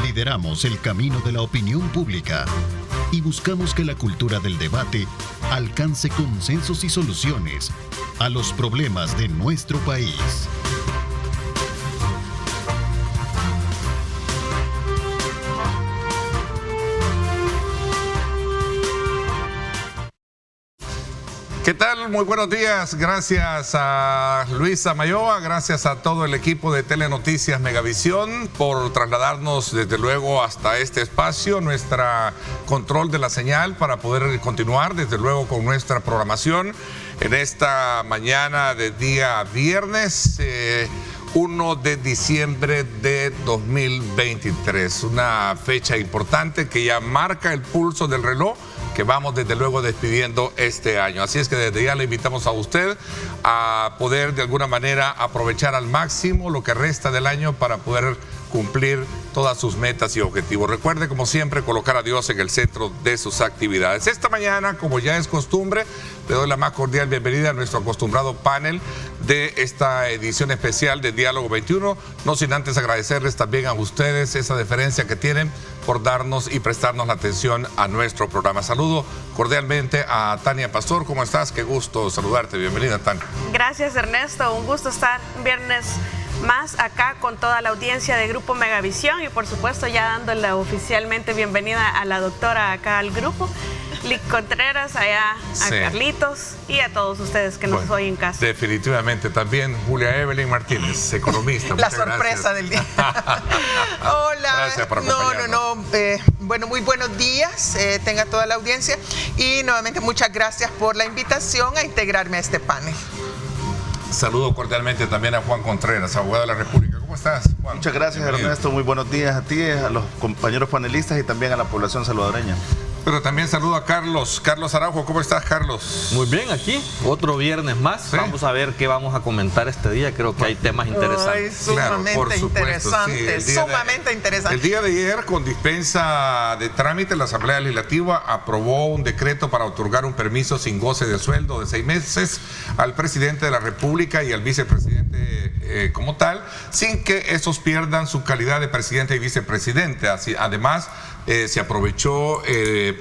Lideramos el camino de la opinión pública y buscamos que la cultura del debate alcance consensos y soluciones a los problemas de nuestro país. ¿Qué tal? Muy buenos días. Gracias a Luisa Mayoa, gracias a todo el equipo de Telenoticias Megavisión por trasladarnos desde luego hasta este espacio, nuestra control de la señal para poder continuar desde luego con nuestra programación en esta mañana de día viernes 1 de diciembre de 2023. Una fecha importante que ya marca el pulso del reloj que vamos desde luego despidiendo este año. Así es que desde ya le invitamos a usted a poder de alguna manera aprovechar al máximo lo que resta del año para poder cumplir todas sus metas y objetivos. Recuerde, como siempre, colocar a Dios en el centro de sus actividades. Esta mañana, como ya es costumbre, le doy la más cordial bienvenida a nuestro acostumbrado panel de esta edición especial de Diálogo 21, no sin antes agradecerles también a ustedes esa deferencia que tienen por darnos y prestarnos la atención a nuestro programa. Saludo cordialmente a Tania Pastor. ¿Cómo estás? Qué gusto saludarte. Bienvenida, Tania. Gracias, Ernesto. Un gusto estar viernes más acá con toda la audiencia de Grupo Megavisión y por supuesto ya dándole oficialmente bienvenida a la doctora acá al grupo, Lic Contreras, allá a Carlitos y a todos ustedes que nos oyen en casa. Definitivamente también Julia Evelyn Martínez, economista. La sorpresa del día. Hola. Gracias por acompañarnos. Bueno, muy buenos días, tenga toda la audiencia y nuevamente muchas gracias por la invitación a integrarme a este panel. Saludo cordialmente también a Juan Contreras, abogado de la República. ¿Cómo estás, Juan? Muchas gracias, bienvenido. Ernesto. Muy buenos días a ti, a los compañeros panelistas y también a la población salvadoreña. Pero también saludo a Carlos Araujo. ¿Cómo estás, Carlos? Muy bien, aquí otro viernes más. ¿Sí? Vamos a ver qué vamos a comentar este día. Creo que hay temas interesantes. Sumamente interesante, sumamente interesante. El día de ayer, con dispensa de trámite, la Asamblea Legislativa aprobó un decreto para otorgar un permiso sin goce de sueldo de 6 meses al presidente de la República y al vicepresidente como tal, sin que esos pierdan su calidad de presidente y vicepresidente. Así, además, se aprovechó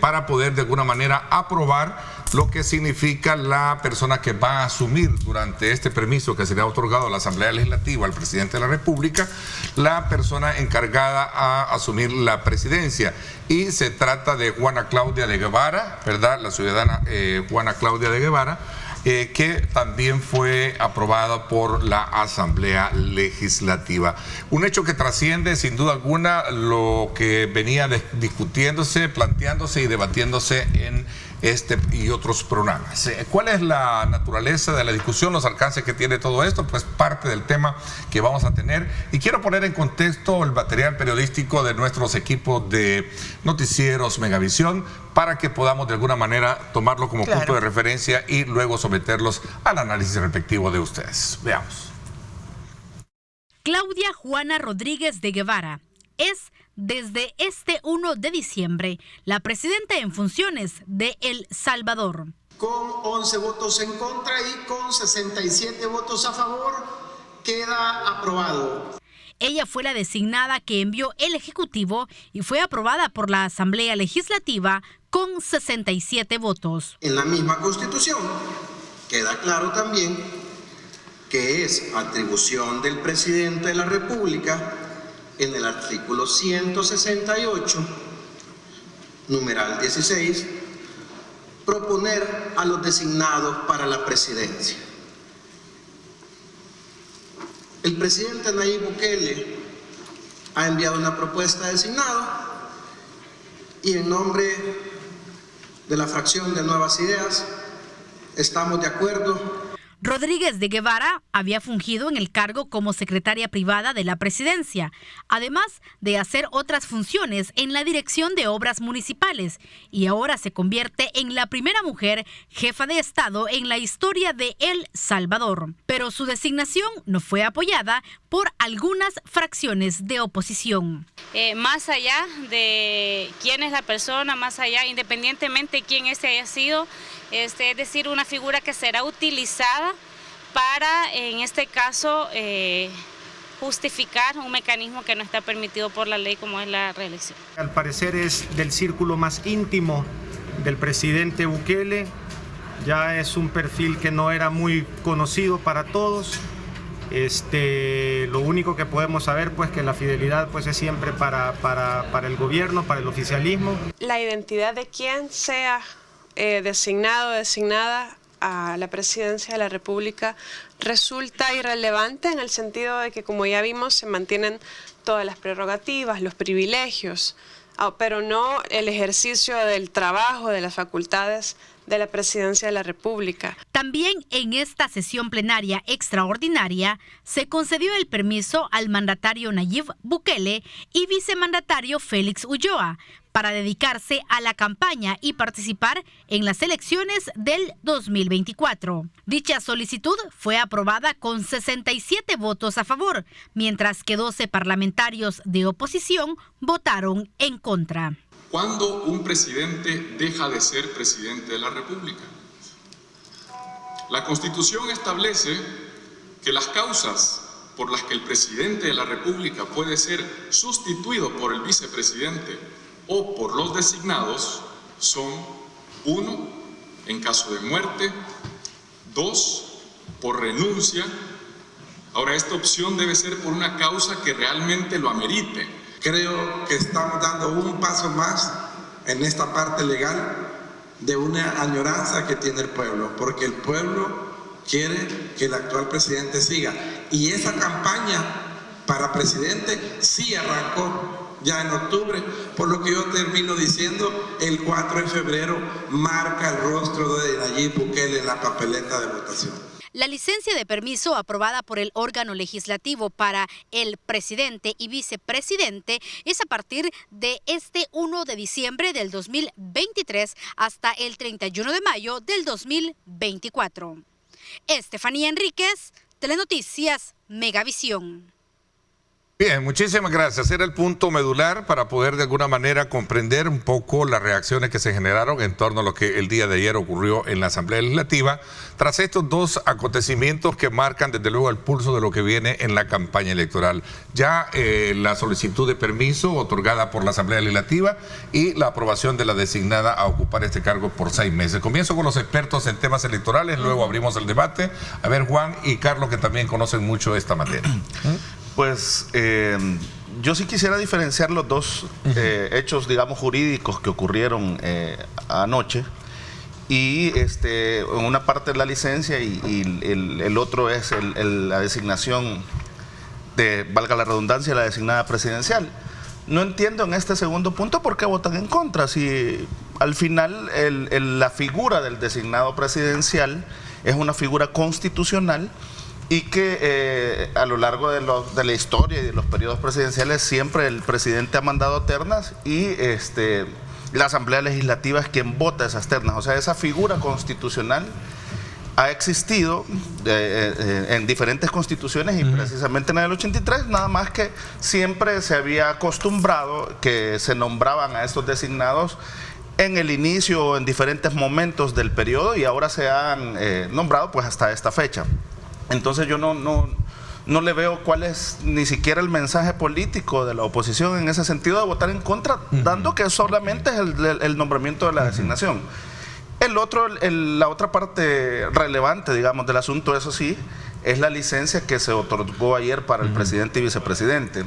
para poder de alguna manera aprobar lo que significa la persona que va a asumir durante este permiso que se le ha otorgado a la Asamblea Legislativa al presidente de la República, la persona encargada a asumir la presidencia. Y se trata de Juana Claudia de Guevara, ¿verdad? La ciudadana Juana Claudia de Guevara, que también fue aprobada por la Asamblea Legislativa. Un hecho que trasciende sin duda alguna lo que venía discutiéndose, planteándose y debatiéndose en este y otros programas. ¿Cuál es la naturaleza de la discusión, los alcances que tiene todo esto? Pues parte del tema que vamos a tener. Y quiero poner en contexto el material periodístico de nuestros equipos de noticieros Megavisión para que podamos de alguna manera tomarlo como punto de referencia y luego someterlos al análisis respectivo de ustedes. Veamos. Claudia Juana Rodríguez de Guevara es, desde este 1 de diciembre, la presidenta en funciones de El Salvador. Con 11 votos en contra y con 67 votos a favor, queda aprobado. Ella fue la designada que envió el Ejecutivo y fue aprobada por la Asamblea Legislativa con 67 votos. En la misma Constitución queda claro también que es atribución del presidente de la República, en el artículo 168, numeral 16, proponer a los designados para la presidencia. El presidente Nayib Bukele ha enviado una propuesta de designado y en nombre de la fracción de Nuevas Ideas estamos de acuerdo. Rodríguez de Guevara había fungido en el cargo como secretaria privada de la presidencia, además de hacer otras funciones en la dirección de obras municipales, y ahora se convierte en la primera mujer jefa de Estado en la historia de El Salvador. Pero su designación no fue apoyada por algunas fracciones de oposición. Más allá de quién es la persona, más allá, independientemente de quién haya sido, es decir, una figura que será utilizada para, en este caso, justificar un mecanismo que no está permitido por la ley como es la reelección. Al parecer es del círculo más íntimo del presidente Bukele, ya es un perfil que no era muy conocido para todos. Lo único que podemos saber pues que la fidelidad pues es siempre para el gobierno, para el oficialismo. La identidad de quien sea designado o designada a la presidencia de la República resulta irrelevante en el sentido de que, como ya vimos, se mantienen todas las prerrogativas, los privilegios, pero no el ejercicio del trabajo, de las facultades de la presidencia de la República. También en esta sesión plenaria extraordinaria se concedió el permiso al mandatario Nayib Bukele y vicemandatario Félix Ulloa para dedicarse a la campaña y participar en las elecciones del 2024. Dicha solicitud fue aprobada con 67 votos a favor, mientras que 12 parlamentarios de oposición votaron en contra. ¿Cuándo un presidente deja de ser presidente de la República? La Constitución establece que las causas por las que el presidente de la República puede ser sustituido por el vicepresidente o por los designados son: 1, en caso de muerte; 2, por renuncia. Ahora, esta opción debe ser por una causa que realmente lo amerite. Creo que estamos dando un paso más en esta parte legal de una añoranza que tiene el pueblo, porque el pueblo quiere que el actual presidente siga. Y esa campaña para presidente sí arrancó ya en octubre, por lo que yo termino diciendo, el 4 de febrero marca el rostro de Nayib Bukele en la papeleta de votación. La licencia de permiso aprobada por el órgano legislativo para el presidente y vicepresidente es a partir de este 1 de diciembre del 2023 hasta el 31 de mayo del 2024. Estefanía Enríquez, Telenoticias, Megavisión. Bien, muchísimas gracias. Era el punto medular para poder de alguna manera comprender un poco las reacciones que se generaron en torno a lo que el día de ayer ocurrió en la Asamblea Legislativa, tras estos dos acontecimientos que marcan desde luego el pulso de lo que viene en la campaña electoral. Ya la solicitud de permiso otorgada por la Asamblea Legislativa y la aprobación de la designada a ocupar este cargo por 6 meses. Comienzo con los expertos en temas electorales, luego abrimos el debate. A ver, Juan y Carlos, que también conocen mucho esta materia. Pues yo sí quisiera diferenciar los dos hechos, digamos, jurídicos que ocurrieron anoche. Y en una parte es la licencia y el otro es la designación de, valga la redundancia, la designada presidencial. No entiendo en este segundo punto por qué votan en contra. Si al final la figura del designado presidencial es una figura constitucional y que a lo largo de la historia y de los periodos presidenciales siempre el presidente ha mandado ternas y la Asamblea Legislativa es quien vota esas ternas. O sea, esa figura constitucional ha existido en diferentes constituciones y precisamente en el 83, nada más que siempre se había acostumbrado que se nombraban a estos designados en el inicio o en diferentes momentos del periodo y ahora se han nombrado pues hasta esta fecha. Entonces yo no le veo cuál es ni siquiera el mensaje político de la oposición en ese sentido de votar en contra, dando que solamente es el nombramiento de la designación. La otra parte relevante, digamos, del asunto, eso sí, es la licencia que se otorgó ayer para el presidente y vicepresidente.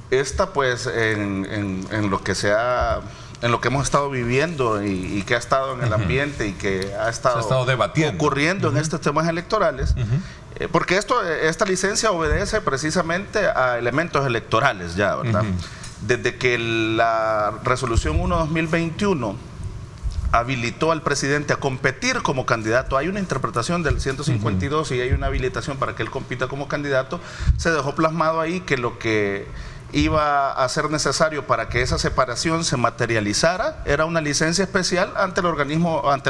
Esta, pues, en lo que hemos estado viviendo y que ha estado en el ambiente y que ha estado debatiendo, ocurriendo en estos temas electorales, porque esta licencia obedece precisamente a elementos electorales ya, ¿verdad? Desde que la resolución 1/2021 habilitó al presidente a competir como candidato, hay una interpretación del 152 y hay una habilitación para que él compita como candidato, se dejó plasmado ahí que lo que iba a ser necesario para que esa separación se materializara era una licencia especial ante el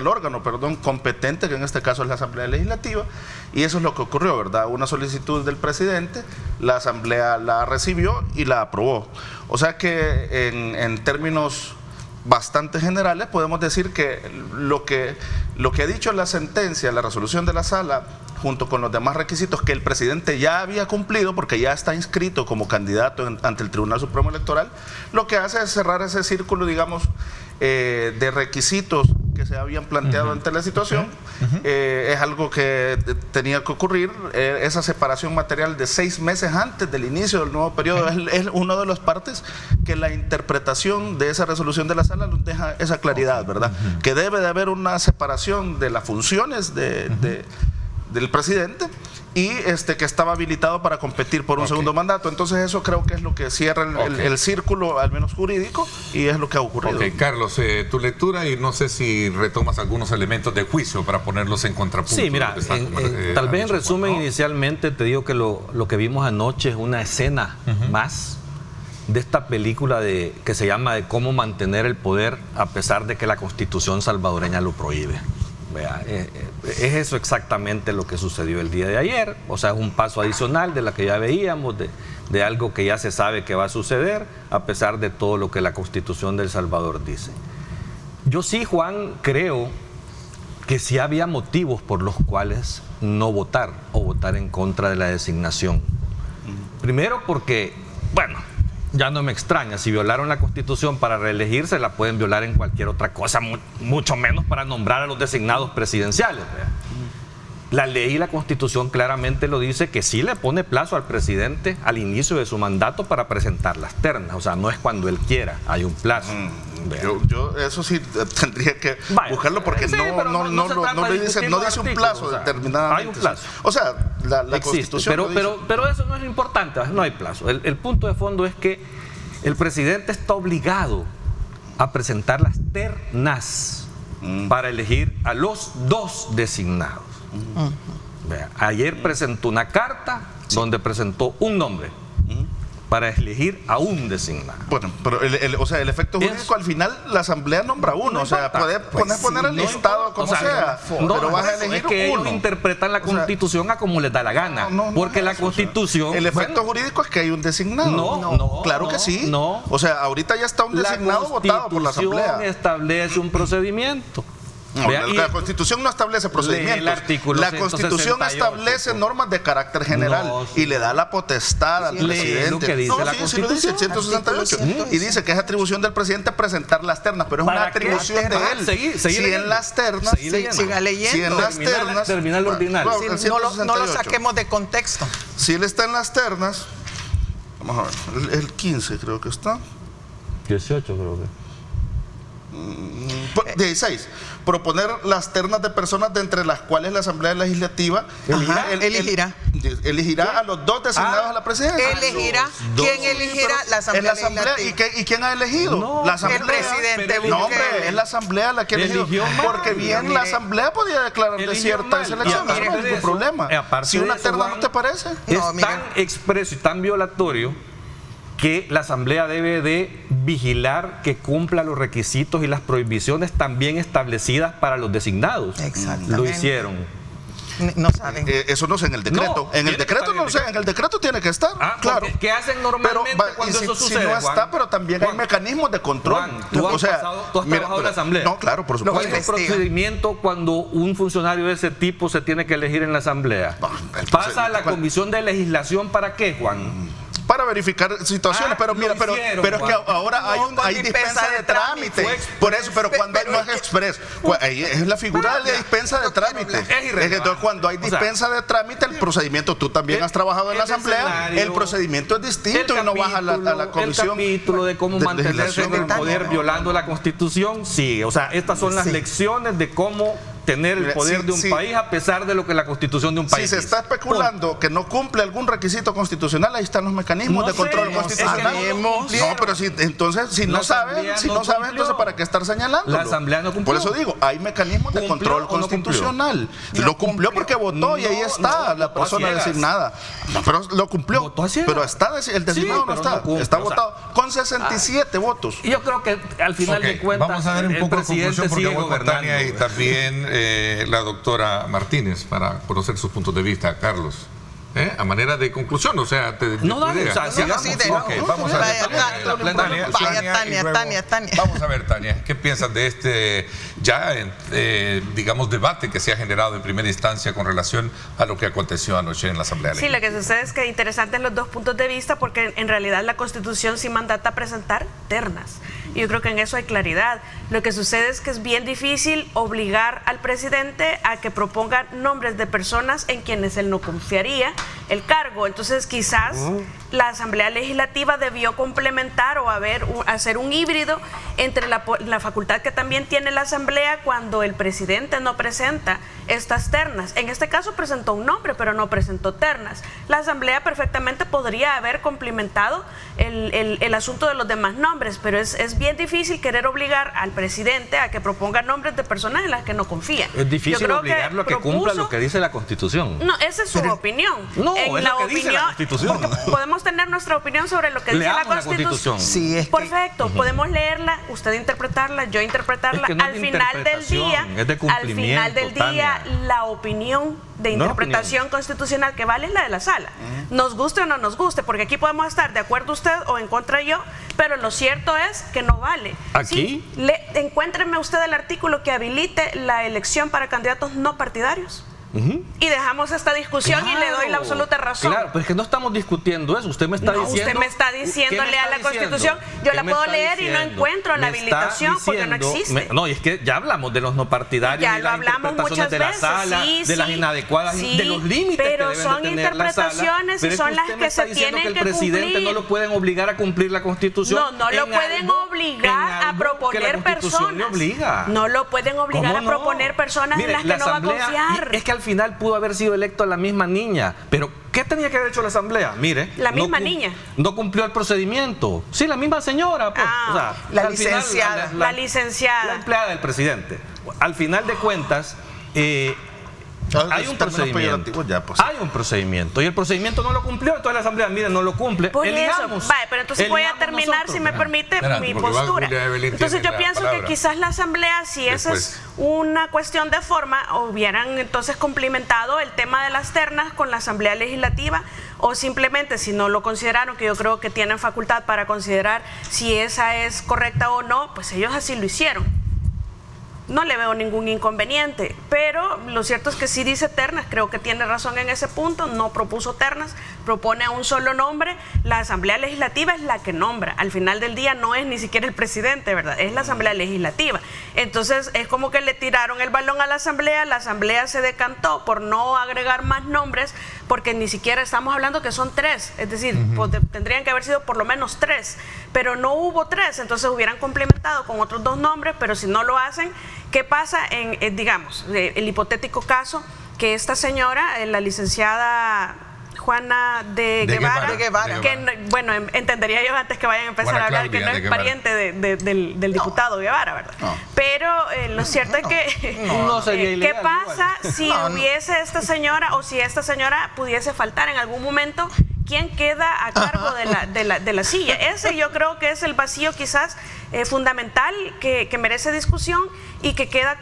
órgano competente, que en este caso es la Asamblea Legislativa, y eso es lo que ocurrió, ¿verdad? Una solicitud del presidente, la Asamblea la recibió y la aprobó. O sea que en términos bastante generales podemos decir que lo que ha dicho la sentencia, la resolución de la sala, junto con los demás requisitos que el presidente ya había cumplido, porque ya está inscrito como candidato ante el Tribunal Supremo Electoral, lo que hace es cerrar ese círculo, digamos, de requisitos que se habían planteado ante la situación. Es algo que tenía que ocurrir. Esa separación material de 6 meses antes del inicio del nuevo periodo es una de las partes que la interpretación de esa resolución de la sala nos deja esa claridad, ¿verdad? Que debe de haber una separación de las funciones del presidente y que estaba habilitado para competir por un segundo mandato. Entonces eso creo que es lo que cierra el círculo, al menos jurídico, y es lo que ha ocurrido. Carlos, tu lectura, y no sé si retomas algunos elementos de juicio para ponerlos en contrapunto. Sí, mira, tal vez en resumen, inicialmente te digo que lo que vimos anoche es una escena más de esta película que se llama de cómo mantener el poder a pesar de que la Constitución salvadoreña lo prohíbe. Vea, es eso exactamente lo que sucedió el día de ayer. O sea, es un paso adicional de la que ya veíamos, de algo que ya se sabe que va a suceder, a pesar de todo lo que la Constitución de El Salvador dice. Yo sí, Juan, creo que sí había motivos por los cuales no votar o votar en contra de la designación. Primero porque, bueno, ya no me extraña, si violaron la Constitución para reelegirse, la pueden violar en cualquier otra cosa, mucho menos para nombrar a los designados presidenciales. La ley y la Constitución claramente lo dice, que sí le pone plazo al presidente al inicio de su mandato para presentar las ternas. O sea, no es cuando él quiera, hay un plazo. Yo eso sí tendría que buscarlo, porque sí, no dice un plazo determinadamente. Hay un plazo. O sea, la Constitución pero eso no es lo importante, no hay plazo. El punto de fondo es que el presidente está obligado a presentar las ternas para elegir a los 2 designados. Ayer presentó una carta donde presentó un nombre para elegir a un designado. Bueno, pero el efecto jurídico, al final la Asamblea nombra uno, o sea, puede poner el listado como sea, pero vas a elegir es que uno. Ellos interpretan la Constitución a como les da la gana, porque la Constitución... El efecto jurídico es que hay un designado. No, claro que sí. O sea, ahorita ya está un designado votado por la Asamblea. La Constitución establece un procedimiento. No, la Constitución no establece procedimientos. La Constitución establece normas de carácter general y le da la potestad al presidente. Lo que dice la Constitución. Sí lo dice el 168. Y dice que es atribución del presidente presentar las ternas, pero es una atribución de él. Si en las ternas, siga leyendo. Si en las ternas, termina lo ordinario. No lo saquemos de contexto. Si él está en las ternas, vamos a ver, el 15 creo que está. 18 creo que. 16. Proponer las ternas de personas de entre las cuales la Asamblea Legislativa elegirá a los 2 designados a la presidencia. ¿Elegirá? ¿Quién elegirá? La Asamblea Legislativa. ¿Y quién ha elegido? No, la Asamblea. El presidente. No, hombre, es la Asamblea la que eligió. Porque bien la Asamblea podía declarar desierta esa elección. No hay ningún problema. Si una terna no te parece. Es tan expreso y tan violatorio que la Asamblea debe de vigilar que cumpla los requisitos y las prohibiciones también establecidas para los designados. Exactamente. Lo hicieron. No saben. Eso no sé en el decreto. En el decreto no sé, en el decreto tiene que estar. Claro. ¿Qué hacen normalmente cuando eso sucede? Si no está, pero también hay mecanismos de control. ¿Tú has trabajado en la Asamblea? No, claro, por supuesto. ¿Cuál es el procedimiento cuando un funcionario de ese tipo se tiene que elegir en la Asamblea? ¿Pasa a la Comisión de Legislación para qué, Juan? Para verificar situaciones, pero mira, pero es que ahora hay dispensa de trámite. Por eso, pero cuando no es express, es la figura de dispensa de trámite. Entonces, cuando hay dispensa de trámite, el procedimiento, tú también has trabajado en la Asamblea, el procedimiento es distinto y no vas a la comisión. El capítulo de cómo mantenerse en el poder violando la Constitución, sí. O sea, estas son las lecciones de cómo tener el poder de un país a pesar de lo que la Constitución de un país dice. Si se está especulando que no cumple algún requisito constitucional, ahí están los mecanismos de control constitucional. No, pero entonces, si no saben, entonces ¿para qué estar señalando? La Asamblea no cumplió. Por eso digo, hay mecanismos de control constitucional. Lo cumplió porque votó y ahí está la persona designada. Pero lo cumplió. Pero el designado no está. Está votado con 67 votos. Y yo creo que al final de cuentas, vamos a ver un poco de conclusión, porque voy con Tania y también la doctora Martínez para conocer sus puntos de vista, Carlos. A manera de conclusión, o sea, vamos a ver. Tania. Vamos a ver, Tania, ¿qué piensas de este digamos, debate que se ha generado en primera instancia con relación a lo que aconteció anoche en la Asamblea Legislativa? Sí, lo que sucede es que es interesante los dos puntos de vista, porque en realidad la Constitución sí mandata presentar ternas. Y yo creo que en eso hay claridad. Lo que sucede es que es bien difícil obligar al presidente a que proponga nombres de personas en quienes él no confiaría el cargo. Entonces quizás la Asamblea Legislativa debió complementar o hacer un híbrido entre la facultad que también tiene la Asamblea cuando el presidente no presenta estas ternas. En este caso presentó un nombre, pero no presentó ternas. La Asamblea perfectamente podría haber complementado el asunto de los demás nombres, pero es bien difícil querer obligar al presidente a que proponga nombres de personas en las que no confía. Es difícil obligarlo a que cumpla lo que dice la Constitución. No, esa es su opinión. No, es lo que dice la Constitución. Podemos tener nuestra opinión sobre lo que dice la Constitución. Sí, perfecto, podemos leerla, usted interpretarla, yo interpretarla. Es que no al es final del día, es de cumplimiento, al final del día, la opinión de interpretación constitucional que vale es la de la sala. Nos guste o no nos guste, porque aquí podemos estar de acuerdo usted o en contra yo, pero lo cierto es que no vale. ¿Aquí? ¿Sí? Encuéntreme usted el artículo que habilite la elección para candidatos no partidarios. Y dejamos esta discusión y le doy la absoluta razón. Claro, pero es que no estamos discutiendo eso. Usted me está diciendo. Usted me está diciendo lea la Constitución. Yo la puedo leer y no encuentro la habilitación porque no existe. No, y es que ya hablamos de los no partidarios, ya de lo las hablamos interpretaciones de la sala, de las inadecuadas, de los límites que deben son de tener la sala. interpretaciones y son las que se tienen que cumplir. El presidente no lo pueden obligar a cumplir la Constitución. No lo pueden obligar a proponer personas. No lo pueden obligar a proponer personas en las que no va a confiar. Es que al final pudo haber sido electo a la misma niña, pero ¿qué tenía que haber hecho la Asamblea? Mire, la misma niña no cumplió el procedimiento. Sí, la misma señora, pues. La licenciada. La licenciada. La empleada del presidente. Al final de cuentas, hay un procedimiento. Hay un procedimiento y el procedimiento no lo cumplió, entonces la Asamblea, miren, no lo cumple. Elijamos. Vale, pero entonces voy a terminar, nosotros, si me permite, mi postura. Entonces yo pienso que quizás la Asamblea, si esa es una cuestión de forma, hubieran entonces complementado el tema de las ternas con la Asamblea Legislativa, o simplemente, si no lo consideraron, que yo creo que tienen facultad para considerar si esa es correcta o no, pues ellos así lo hicieron. No le veo ningún inconveniente, pero lo cierto es que sí dice ternas, creo que tiene razón en ese punto, no propuso ternas, propone un solo nombre. La Asamblea Legislativa es la que nombra, al final del día no es ni siquiera el presidente, ¿verdad? Es la Asamblea Legislativa. Entonces es como que le tiraron el balón a la Asamblea se decantó por no agregar más nombres, porque ni siquiera estamos hablando que son 3, es decir, pues tendrían que haber sido por lo menos 3, pero no hubo 3, entonces hubieran complementado con otros 2 nombres, pero si no lo hacen, ¿qué pasa en, digamos, el hipotético caso que esta señora, la licenciada Juana de Guevara, que bueno, entendería yo antes que vayan a empezar a hablar que no es pariente del diputado Guevara, ¿verdad? Pero lo cierto es que no sería ilegal, ¿qué pasa si hubiese esta señora, o si esta señora pudiese faltar en algún momento? ¿Quién queda a cargo de la silla? Ese yo creo que es el vacío quizás fundamental que merece discusión y que queda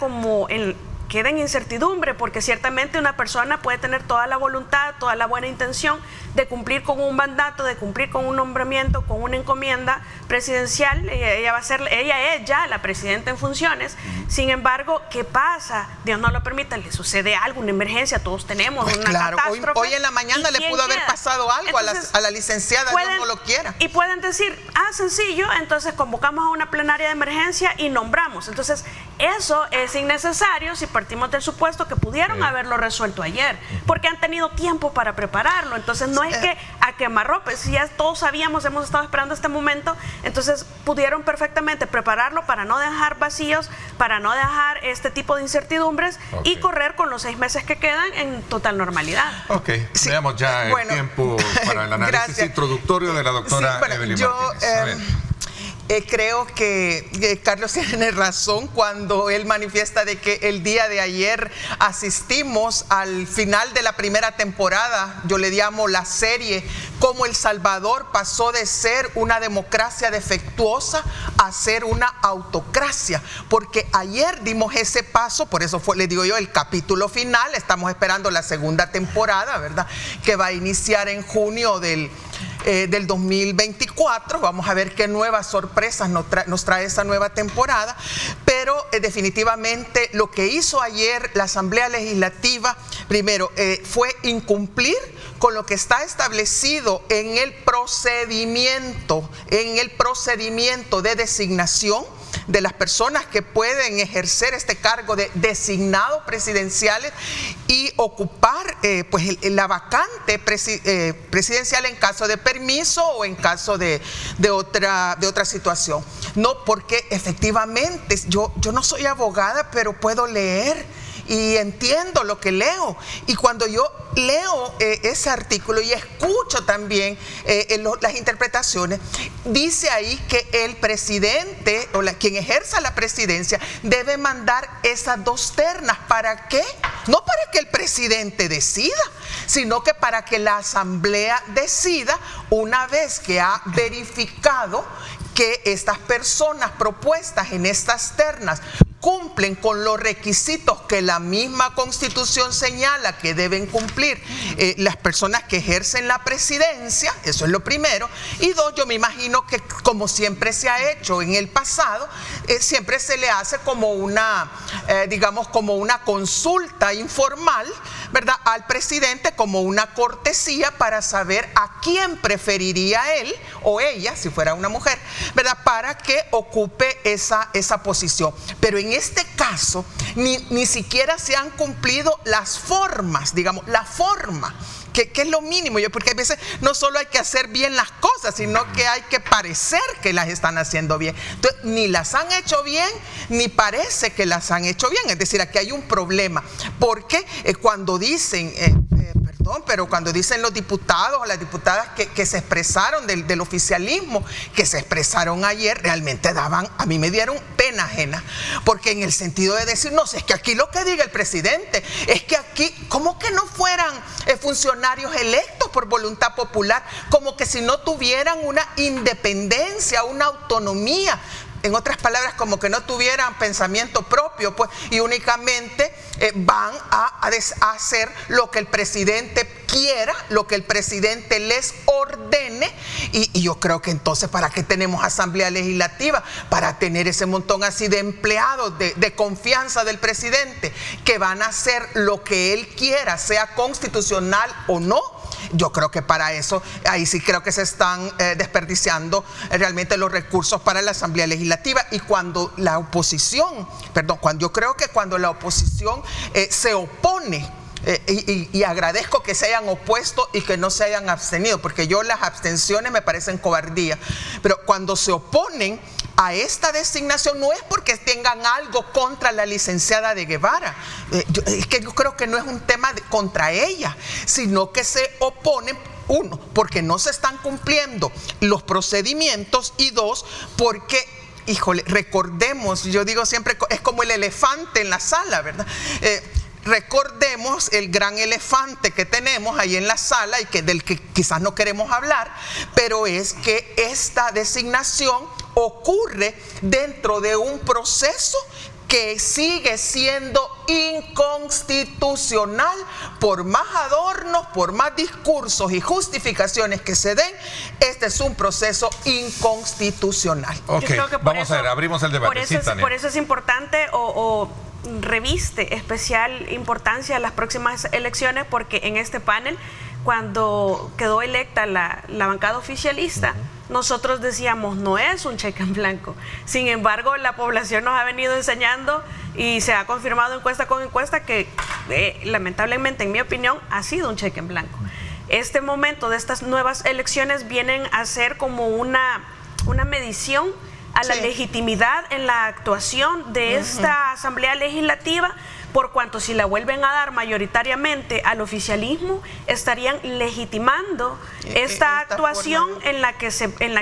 queda en incertidumbre, porque ciertamente una persona puede tener toda la voluntad, toda la buena intención de cumplir con un mandato, de cumplir con un nombramiento, con una encomienda presidencial. Ella es ya la presidenta en funciones. Sin embargo, ¿qué pasa? Dios no lo permita, le sucede algo, una emergencia, todos tenemos una catástrofe. Hoy en la mañana le pudo haber pasado algo. Entonces, a la licenciada, Dios no lo quiera. Y pueden decir, sencillo, entonces convocamos a una plenaria de emergencia y nombramos. Entonces, eso es innecesario si partimos del supuesto que pudieron haberlo resuelto ayer, porque han tenido tiempo para prepararlo. Entonces no es que a quemarropa, si ya todos sabíamos, hemos estado esperando este momento, entonces pudieron perfectamente prepararlo para no dejar vacíos, para no dejar este tipo de incertidumbres y correr con los 6 meses que quedan en total normalidad. Veamos ya el tiempo para el análisis introductorio de la doctora Evelyn Martínez. Creo que Carlos tiene razón cuando él manifiesta de que el día de ayer asistimos al final de la primera temporada, yo le llamo la serie, cómo El Salvador pasó de ser una democracia defectuosa a ser una autocracia, porque ayer dimos ese paso, por eso le digo yo, el capítulo final. Estamos esperando la segunda temporada, ¿verdad?, que va a iniciar en junio del del 2024. Vamos a ver qué nuevas sorpresas nos trae esta nueva temporada, pero definitivamente lo que hizo ayer la Asamblea Legislativa, primero, fue incumplir con lo que está establecido en el procedimiento de designación de las personas que pueden ejercer este cargo de designados presidenciales y ocupar la vacante presidencial en caso de permiso o en caso de otra situación. No, porque efectivamente yo no soy abogada, pero puedo leer y entiendo lo que leo, y cuando yo leo ese artículo y escucho también las interpretaciones, dice ahí que el presidente o quien ejerza la presidencia debe mandar esas 2 ternas. ¿Para qué? No para que el presidente decida, sino que para que la asamblea decida una vez que ha verificado que estas personas propuestas en estas ternas cumplen con los requisitos que la misma Constitución señala que deben cumplir las personas que ejercen la presidencia. Eso es lo primero. Y 2, yo me imagino que, como siempre se ha hecho en el pasado, siempre se le hace como una, como una consulta informal, ¿verdad?, al presidente, como una cortesía para saber a quién preferiría él o ella, si fuera una mujer, ¿verdad?, para que ocupe esa posición. Pero en este caso, ni siquiera se han cumplido las formas, la forma, que es lo mínimo, porque a veces no solo hay que hacer bien las cosas, sino que hay que parecer que las están haciendo bien. Entonces, ni las han hecho bien, ni parece que las han hecho bien. Es decir, aquí hay un problema, porque cuando dicen... pero cuando dicen los diputados o las diputadas que se expresaron del oficialismo, que se expresaron ayer, realmente a mí me dieron pena ajena, porque en el sentido de decir, no, si es que aquí lo que diga el presidente, es que aquí, como que no fueran funcionarios electos por voluntad popular, como que si no tuvieran una independencia, una autonomía. En otras palabras, como que no tuvieran pensamiento propio, pues, y únicamente van a hacer lo que el presidente quiera, lo que el presidente les ordene. Y yo creo que entonces, ¿para qué tenemos Asamblea Legislativa? Para tener ese montón así de empleados de confianza del presidente, que van a hacer lo que él quiera, sea constitucional o no. Yo creo que para eso, ahí sí creo que se están desperdiciando realmente los recursos para la Asamblea Legislativa. Y cuando la oposición, yo creo que cuando la oposición se opone, y agradezco que se hayan opuesto y que no se hayan abstenido, porque las abstenciones me parecen cobardía, pero cuando se oponen a esta designación no es porque tengan algo contra la licenciada de Guevara, es que yo creo que no es un tema contra ella, sino que se oponen, 1, porque no se están cumpliendo los procedimientos, y 2, porque, híjole, recordemos, yo digo siempre, es como el elefante en la sala, ¿verdad? Recordemos el gran elefante que tenemos ahí en la sala y del que quizás no queremos hablar, pero es que esta designación ocurre dentro de un proceso que sigue siendo inconstitucional. Por más adornos, por más discursos y justificaciones que se den, este es un proceso inconstitucional. Ok, vamos a ver, abrimos el debate. Por eso es importante o reviste especial importancia a las próximas elecciones, porque en este panel, cuando quedó electa la bancada oficialista, nosotros decíamos, no es un cheque en blanco. Sin embargo, la población nos ha venido enseñando y se ha confirmado encuesta con encuesta que lamentablemente, en mi opinión, ha sido un cheque en blanco. Este momento de estas nuevas elecciones vienen a ser como una medición a la legitimidad en la actuación de esta Asamblea Legislativa, por cuanto si la vuelven a dar mayoritariamente al oficialismo, estarían legitimando esta actuación en la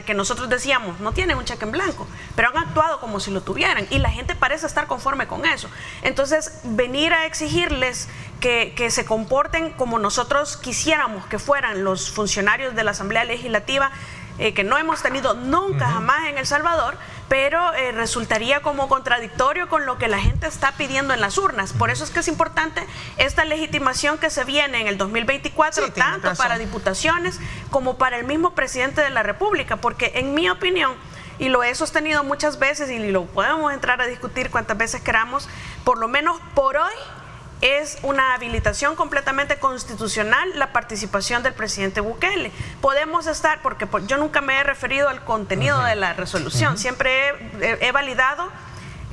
que nosotros decíamos, no tienen un cheque en blanco, pero han actuado como si lo tuvieran, y la gente parece estar conforme con eso. Entonces, venir a exigirles que se comporten como nosotros quisiéramos que fueran los funcionarios de la Asamblea Legislativa, que no hemos tenido nunca jamás en El Salvador, pero resultaría como contradictorio con lo que la gente está pidiendo en las urnas. Por eso es que es importante esta legitimación que se viene en el 2024, tanto para diputaciones como para el mismo presidente de la República, porque en mi opinión, y lo he sostenido muchas veces y lo podemos entrar a discutir cuantas veces queramos, por lo menos por hoy es una habilitación completamente constitucional la participación del presidente Bukele. Podemos estar, porque yo nunca me he referido al contenido de la resolución, siempre he validado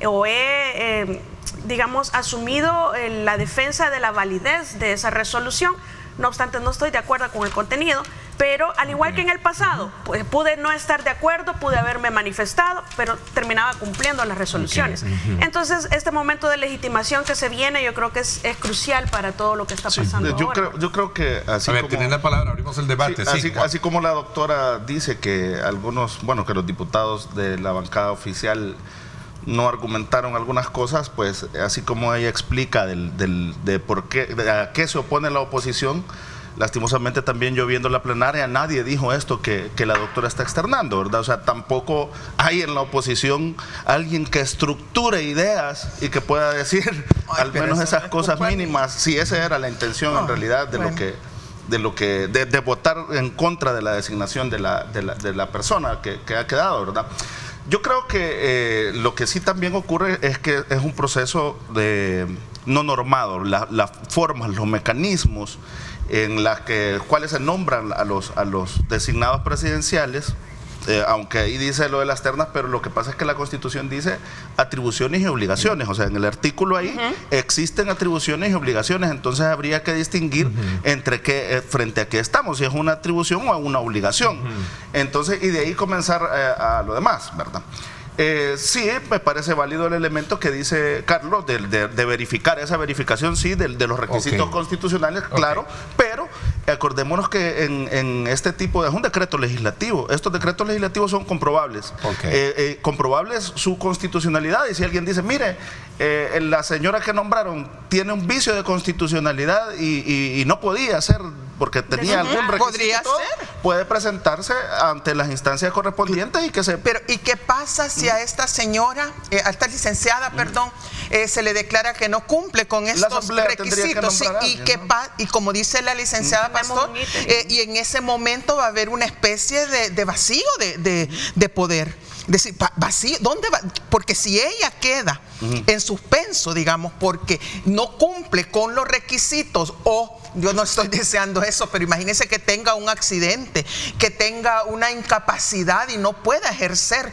o he, digamos, asumido la defensa de la validez de esa resolución. No obstante, no estoy de acuerdo con el contenido, pero al igual que en el pasado, pues pude no estar de acuerdo, pude haberme manifestado, pero terminaba cumpliendo las resoluciones. Entonces, este momento de legitimación que se viene, yo creo que es crucial para todo lo que está pasando ahora. Yo creo que así como... tienen la palabra, abrimos el debate. Así como la doctora dice que que los diputados de la bancada oficial no argumentaron algunas cosas, pues así como ella explica de por qué, a qué se opone la oposición, lastimosamente también yo viendo la plenaria, nadie dijo esto que la doctora está externando, ¿verdad? O sea, tampoco hay en la oposición alguien que estructure ideas y que pueda decir al menos esas cosas mínimas, si esa era la intención en realidad de votar en contra de la designación de la persona que ha quedado, ¿verdad? Yo creo que lo que sí también ocurre es que es un proceso no normado, las formas, los mecanismos en las cuales se nombran a los designados presidenciales, aunque ahí dice lo de las ternas, pero lo que pasa es que la Constitución dice atribuciones y obligaciones, o sea, en el artículo ahí existen atribuciones y obligaciones, entonces habría que distinguir entre frente a qué estamos, si es una atribución o una obligación. Entonces, y de ahí comenzar a lo demás, ¿verdad? Sí, me parece válido el elemento que dice Carlos de verificar esa verificación, sí, de los requisitos constitucionales, claro, pero acordémonos que en este tipo es un decreto legislativo. Estos decretos legislativos son comprobables. Comprobables su constitucionalidad. Y si alguien dice, mire, la señora que nombraron tiene un vicio de constitucionalidad y no podía ser porque tenía algún requisito, puede presentarse ante las instancias correspondientes y que se... Pero, ¿y qué pasa si a esta señora, a esta licenciada, se le declara que no cumple con estos requisitos? Y como dice la licenciada Pastor, y en ese momento va a haber una especie de vacío de poder. Decir, vacío, ¿dónde va? Porque si ella queda en suspenso, digamos, porque no cumple con los requisitos, o yo no estoy deseando eso, pero imagínense que tenga un accidente, que tenga una incapacidad y no pueda ejercer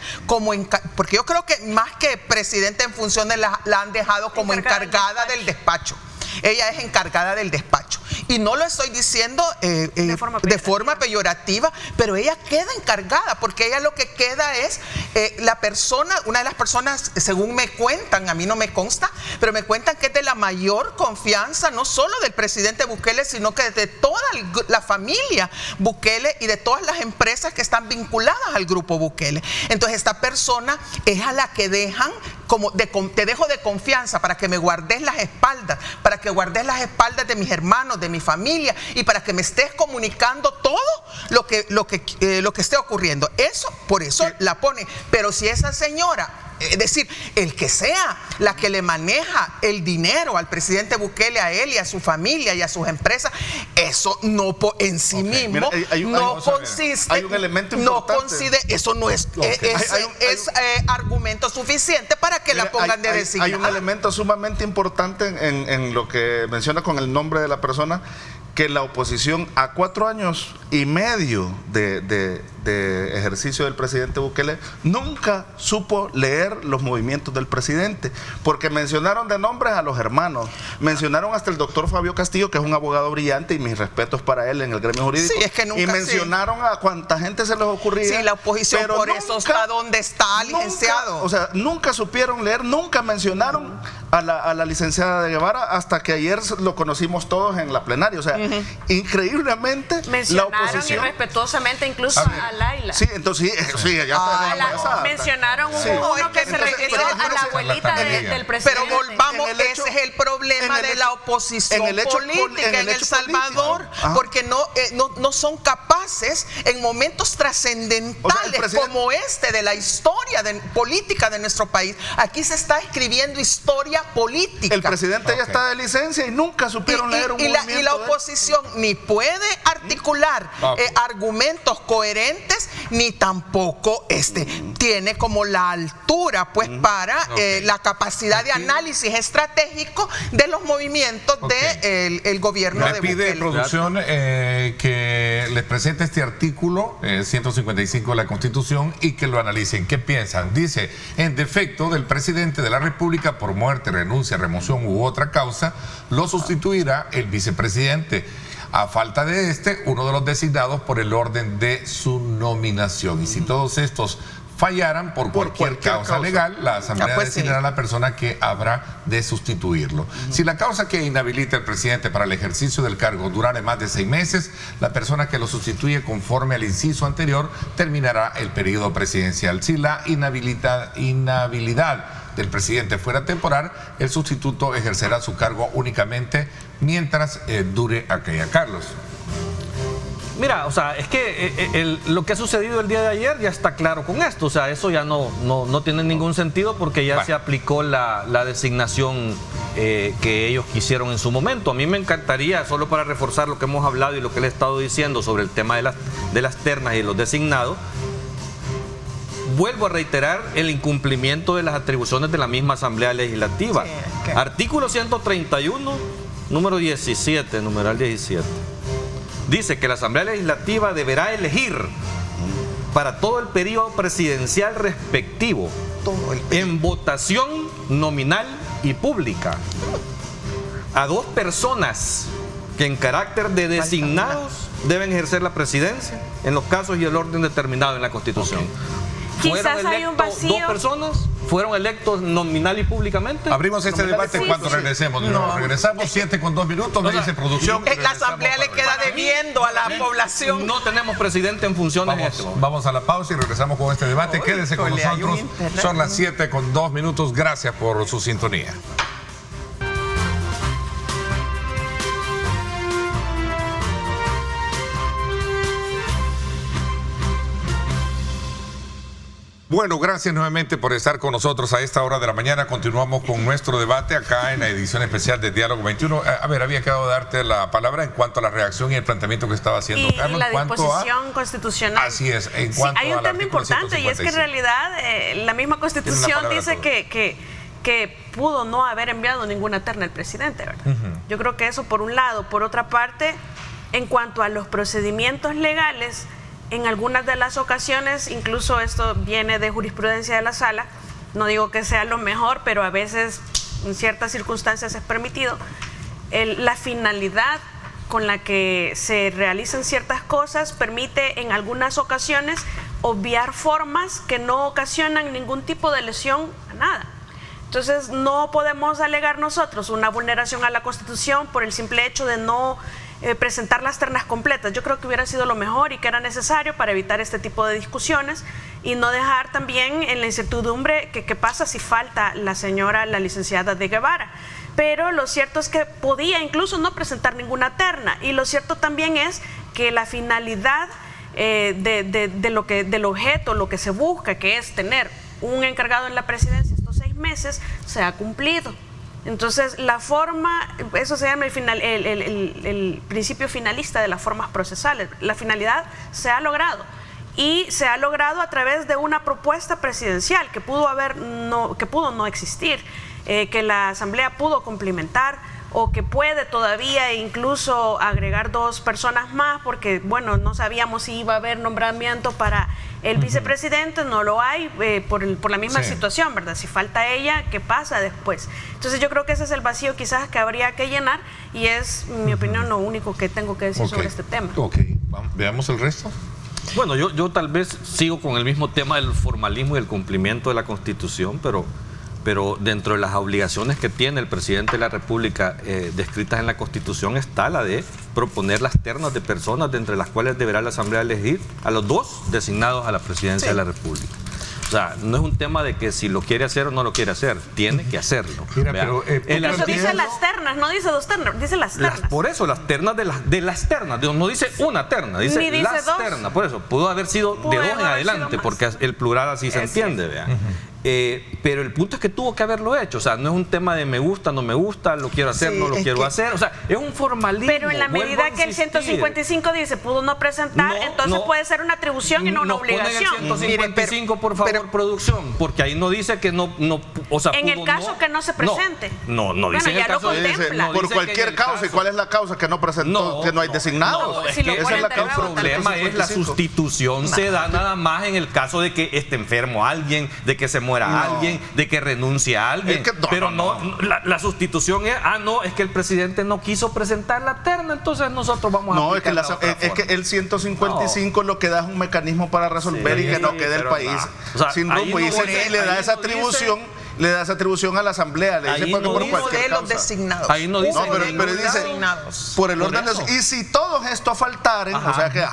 porque yo creo que más que presidente en funciones la han dejado como encargada del despacho. Ella es encargada del despacho. Y no lo estoy diciendo de forma peyorativa, pero ella queda encargada, porque ella lo que queda es una de las personas, según me cuentan, a mí no me consta, pero me cuentan que es de la mayor confianza, no solo del presidente Bukele, sino que de toda la familia Bukele y de todas las empresas que están vinculadas al grupo Bukele. Entonces esta persona es a la que dejan te dejo de confianza para que me guardes las espaldas, para que guardes las espaldas de mis hermanos, de mi familia, y para que me estés comunicando todo lo que esté ocurriendo. Por eso la pone. Pero si esa señora, es decir, el que sea la que le maneja el dinero al presidente Bukele, a él y a su familia y a sus empresas, eso no en sí mismo no consiste. Hay un elemento importante. Eso no es argumento suficiente para que la pongan de designada. Hay un elemento sumamente importante en lo que menciona con el nombre de la persona, que la oposición a 4 años y medio de ejercicio del presidente Bukele nunca supo leer los movimientos del presidente, porque mencionaron de nombres a los hermanos, mencionaron hasta el doctor Fabio Castillo, que es un abogado brillante y mis respetos para él en el gremio jurídico, y mencionaron a cuánta gente se les ocurría. Sí, la oposición, pero por eso está donde está, licenciado. O sea, nunca supieron leer, nunca mencionaron a la licenciada de Guevara hasta que ayer lo conocimos todos en la plenaria. O sea, increíblemente mencionaron la oposición irrespetuosamente incluso a Laila. Sí, entonces sí, ya está. Mencionaron uno que se refirió a la abuelita del presidente. Pero volvamos ese es el problema de la oposición política en El Salvador, porque no son capaces en momentos trascendentales como este de la historia política de nuestro país. Aquí se está escribiendo historia política. El presidente ya está de licencia y nunca supieron leer un movimiento. Y la oposición ni puede articular argumentos coherentes, ni tampoco tiene como la altura pues para la capacidad de análisis estratégico de los movimientos del gobierno de Bukele. Le pide producción que les presente este artículo 155 de la Constitución y que lo analicen. ¿Qué piensan? Dice: en defecto del presidente de la República por muerte, renuncia, remoción u otra causa, lo sustituirá el vicepresidente. A falta de uno de los designados por el orden de su nominación. Y si todos estos fallaran por cualquier causa legal, la Asamblea designará a la persona que habrá de sustituirlo. Si la causa que inhabilita al presidente para el ejercicio del cargo durare más de 6 meses, la persona que lo sustituye conforme al inciso anterior terminará el periodo presidencial. Si la inhabilidad del presidente fuera temporal, el sustituto ejercerá su cargo únicamente mientras dure aquella. Carlos. Mira, o sea, es que lo que ha sucedido el día de ayer ya está claro con esto. O sea, eso ya no tiene ningún sentido porque ya se aplicó la designación que ellos quisieron en su momento. A mí me encantaría, solo para reforzar lo que hemos hablado y lo que le he estado diciendo sobre el tema de las ternas y los designados, vuelvo a reiterar el incumplimiento de las atribuciones de la misma Asamblea Legislativa. Artículo 131, número 17, numeral 17. Dice que la Asamblea Legislativa deberá elegir para todo el periodo presidencial respectivo en votación nominal y pública a 2 personas que en carácter de designados deben ejercer la presidencia en los casos y el orden determinado en la Constitución. Quizás hay un vacío. 2 personas fueron electos nominal y públicamente. Abrimos este debate cuando regresemos. Regresamos 7:02, me dice producción. La Asamblea le queda debiendo a la población. No tenemos presidente en funciones. Vamos a la pausa y regresamos con este debate. Quédese con nosotros. Son las 7:02. Gracias por su sintonía. Bueno, gracias nuevamente por estar con nosotros a esta hora de la mañana. Continuamos con nuestro debate acá en la edición especial de Diálogo 21. A ver, había quedado de darte la palabra en cuanto a la reacción y el planteamiento que estaba haciendo Carlos. Y la disposición constitucional. Así es, en cuanto hay un tema importante 155. Y es que en realidad la misma Constitución dice que pudo no haber enviado ninguna terna al presidente, ¿verdad? Yo creo que eso por un lado. Por otra parte, en cuanto a los procedimientos legales, en algunas de las ocasiones, incluso esto viene de jurisprudencia de la sala, no digo que sea lo mejor, pero a veces en ciertas circunstancias es permitido, la finalidad con la que se realizan ciertas cosas permite en algunas ocasiones obviar formas que no ocasionan ningún tipo de lesión a nada. Entonces no podemos alegar nosotros una vulneración a la Constitución por el simple hecho de no presentar las ternas completas. Yo creo que hubiera sido lo mejor y que era necesario para evitar este tipo de discusiones y no dejar también en la incertidumbre qué pasa si falta la licenciada de Guevara. Pero lo cierto es que podía incluso no presentar ninguna terna, y lo cierto también es que la finalidad del objeto, lo que se busca, que es tener un encargado en la presidencia estos 6 meses, se ha cumplido. Entonces, la forma, eso se llama el principio finalista de las formas procesales. La finalidad se ha logrado, y se ha logrado a través de una propuesta presidencial que pudo no existir, que la Asamblea pudo complementar, o que puede todavía incluso agregar 2 personas más, porque bueno, no sabíamos si iba a haber nombramiento para el vicepresidente, no lo hay por la misma situación, ¿verdad? Si falta ella, ¿qué pasa después? Entonces yo creo que ese es el vacío quizás que habría que llenar, y es mi opinión lo único que tengo que decir sobre este tema. Veamos el resto. Bueno, yo tal vez sigo con el mismo tema del formalismo y el cumplimiento de la Constitución, pero dentro de las obligaciones que tiene el presidente de la República descritas en la Constitución está la de proponer las ternas de personas de entre las cuales deberá la Asamblea elegir a los 2 designados a la presidencia de la República. O sea, no es un tema de que si lo quiere hacer o no lo quiere hacer, tiene que hacerlo. Mira, pero eso dice las ternas, no dice 2 ternas, dice las ternas. Por eso, las ternas de las ternas, no dice una terna, dice las ternas. Por eso, pudo haber sido de 2 en adelante, porque el plural así se entiende, vean. Pero el punto es que tuvo que haberlo hecho. O sea, no es un tema de me gusta, no me gusta, lo quiero hacer, no lo quiero hacer. O sea, es un formalismo. Pero en la medida que el 155 dice pudo no presentar, entonces puede ser una atribución y no una obligación. Ponen el 155, por favor, producción, porque ahí no dice que no, o sea, en el caso que no se presente. No dice en el caso por cualquier causa. ¿Y cuál es la causa que no presentó? Que no hay designados. Es que esa es la causa. El problema es la sustitución se da nada más en el caso de que esté enfermo alguien, de que se muera alguien, de que renuncie a alguien. Pero la sustitución es, es que el presidente no quiso presentar la terna, entonces nosotros vamos a aplicar es que el 155 lo que da es un mecanismo para resolver y que no quede el país sin rumbo. Y le da esa atribución. Le da esa atribución a la Asamblea, le dice por cualquier causa. Designados. Ahí no dice. Pero dice por el orden de eso. Y si todos estos faltaren, o sea que,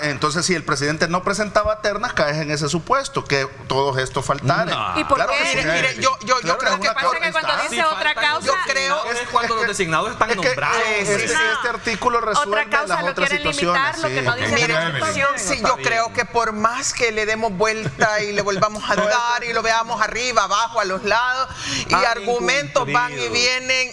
entonces si el presidente no presentaba ternas, caes en ese supuesto, que todos estos faltaren. ¿Y por qué? Mire, yo creo que pasa que cuando dice otra causa, yo creo es cuando los designados están nombrados. Este artículo resuelve las otras situaciones. Lo que no dice la Constitución. Sí, yo creo que por más que le demos vuelta y le volvamos a dar y lo veamos arriba, abajo, a los lados, y argumentos van y vienen.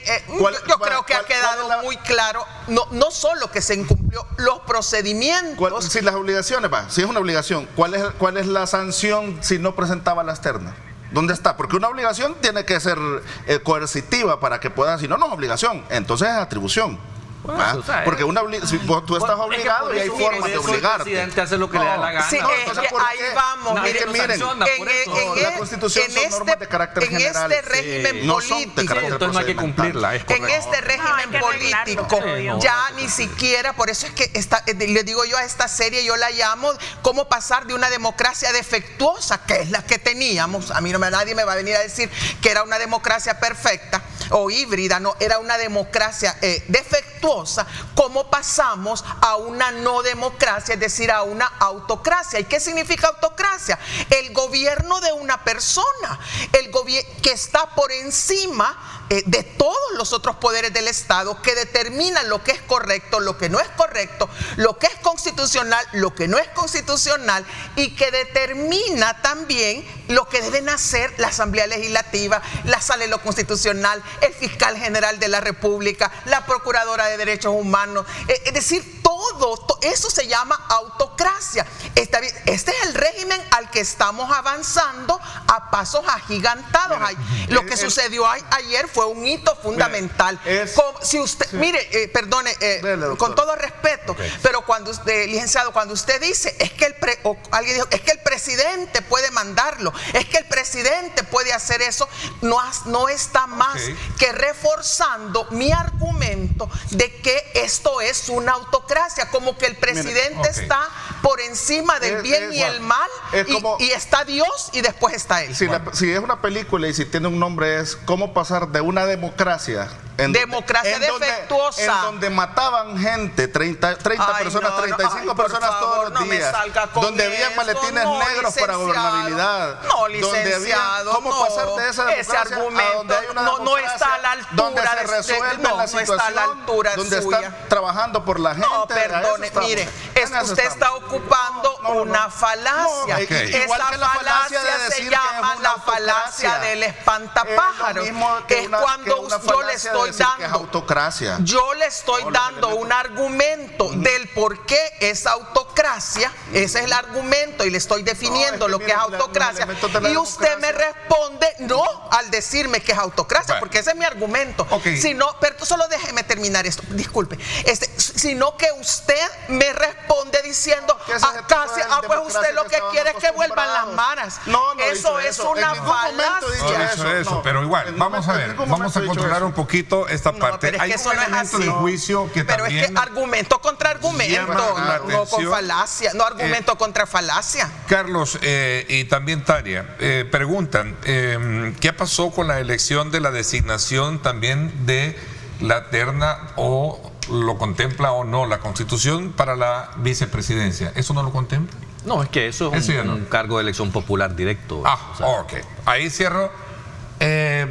Yo creo que ha quedado muy claro, no solo que se incumplió los procedimientos. Si las obligaciones, si es una obligación, ¿cuál es la sanción si no presentaba las ternas? ¿Dónde está? Porque una obligación tiene que ser coercitiva para que pueda, si no, no es obligación, entonces es atribución. Porque si tú estás obligado y hay formas de obligarte. El presidente hace lo que le da la gana. Sí, ahí vamos. Miren, la Constitución son normas de carácter general. En este régimen político, entonces no hay que cumplirla. En este régimen político, ya ni siquiera, por eso es que le digo yo a esta serie, yo la llamo cómo pasar de una democracia defectuosa, que es la que teníamos. A mí nadie me va a venir a decir que era una democracia perfecta o híbrida, no, era una democracia defectuosa. ¿Cómo pasamos a una no democracia, es decir, a una autocracia? ¿Y qué significa autocracia? El gobierno de una persona, que está por encima de todos los otros poderes del Estado, que determinan lo que es correcto, lo que no es correcto, lo que es constitucional, lo que no es constitucional, y que determina también lo que deben hacer la Asamblea Legislativa, la Sala de lo Constitucional, el Fiscal General de la República, la Procuradora de Derechos Humanos, es decir, todo eso se llama autocracia. Este es el régimen al que estamos avanzando a pasos agigantados. Lo que sucedió ayer fue un hito fundamental. Si usted, perdone, con todo respeto, pero cuando usted, licenciado, cuando usted dice es que alguien dijo, es que el presidente puede mandarlo, es que el presidente puede hacer eso, no está más que reforzando mi argumento de que esto es una autocracia, como que el presidente está por encima del bien y el mal, y está Dios y después está él. Si es una película y si tiene un nombre, es cómo pasar de una democracia defectuosa, en donde mataban gente, 30 personas, 35 personas todos los días, donde había maletines negros para gobernabilidad, donde había, ¿cómo pasar de esa democracia a donde hay una no está a la altura, donde se resuelve la situación, donde están trabajando por la gente? No, perdone, mire, usted está ocupando una falacia. Esa falacia se llama la falacia del espantapájaros. Es cuando yo le estoy dando un argumento del por qué es autocracia. Ese es el argumento y le estoy definiendo lo que es autocracia. Y usted me responde no al decirme que es autocracia, porque ese es mi argumento. Pero solo déjeme terminar esto, disculpe. Sino que usted me responde diciendo, pues usted lo que quiere es que vuelvan las maras. Eso es una falacia. Pero igual, vamos a ver, vamos a controlar un poquito esta parte. Hay un elemento del juicio que pero también... Pero es que argumento contra argumento, no con falacia, no argumento contra falacia. Carlos y también Tania preguntan, ¿qué pasó con la elección de la designación también de la terna, o lo contempla o no la Constitución para la vicepresidencia? ¿Eso no lo contempla? No, es que eso es un cargo de elección popular directo. Ok. Ahí cierro.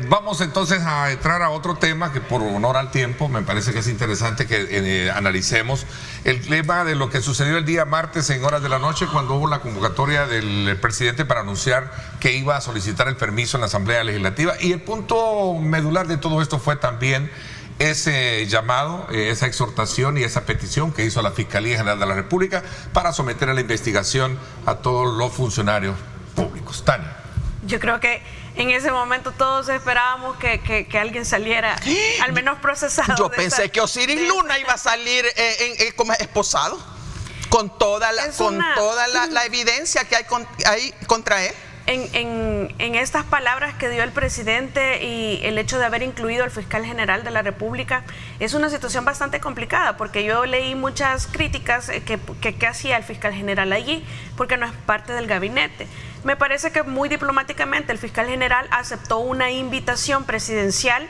Vamos entonces a entrar a otro tema que por honor al tiempo me parece que es interesante que analicemos el tema de lo que sucedió el día martes en horas de la noche cuando hubo la convocatoria del presidente para anunciar que iba a solicitar el permiso en la Asamblea Legislativa, y el punto medular de todo esto fue también ese llamado, esa exhortación y esa petición que hizo la Fiscalía General de la República para someter a la investigación a todos los funcionarios públicos. Tania. Yo creo que en ese momento todos esperábamos que alguien saliera al menos procesado. Yo pensé que Osiris Luna iba a salir como esposado con toda la evidencia que hay contra él. En estas palabras que dio el presidente y el hecho de haber incluido al fiscal general de la República, es una situación bastante complicada, porque yo leí muchas críticas que hacía el fiscal general allí, porque no es parte del gabinete. Me parece que muy diplomáticamente el fiscal general aceptó una invitación presidencial,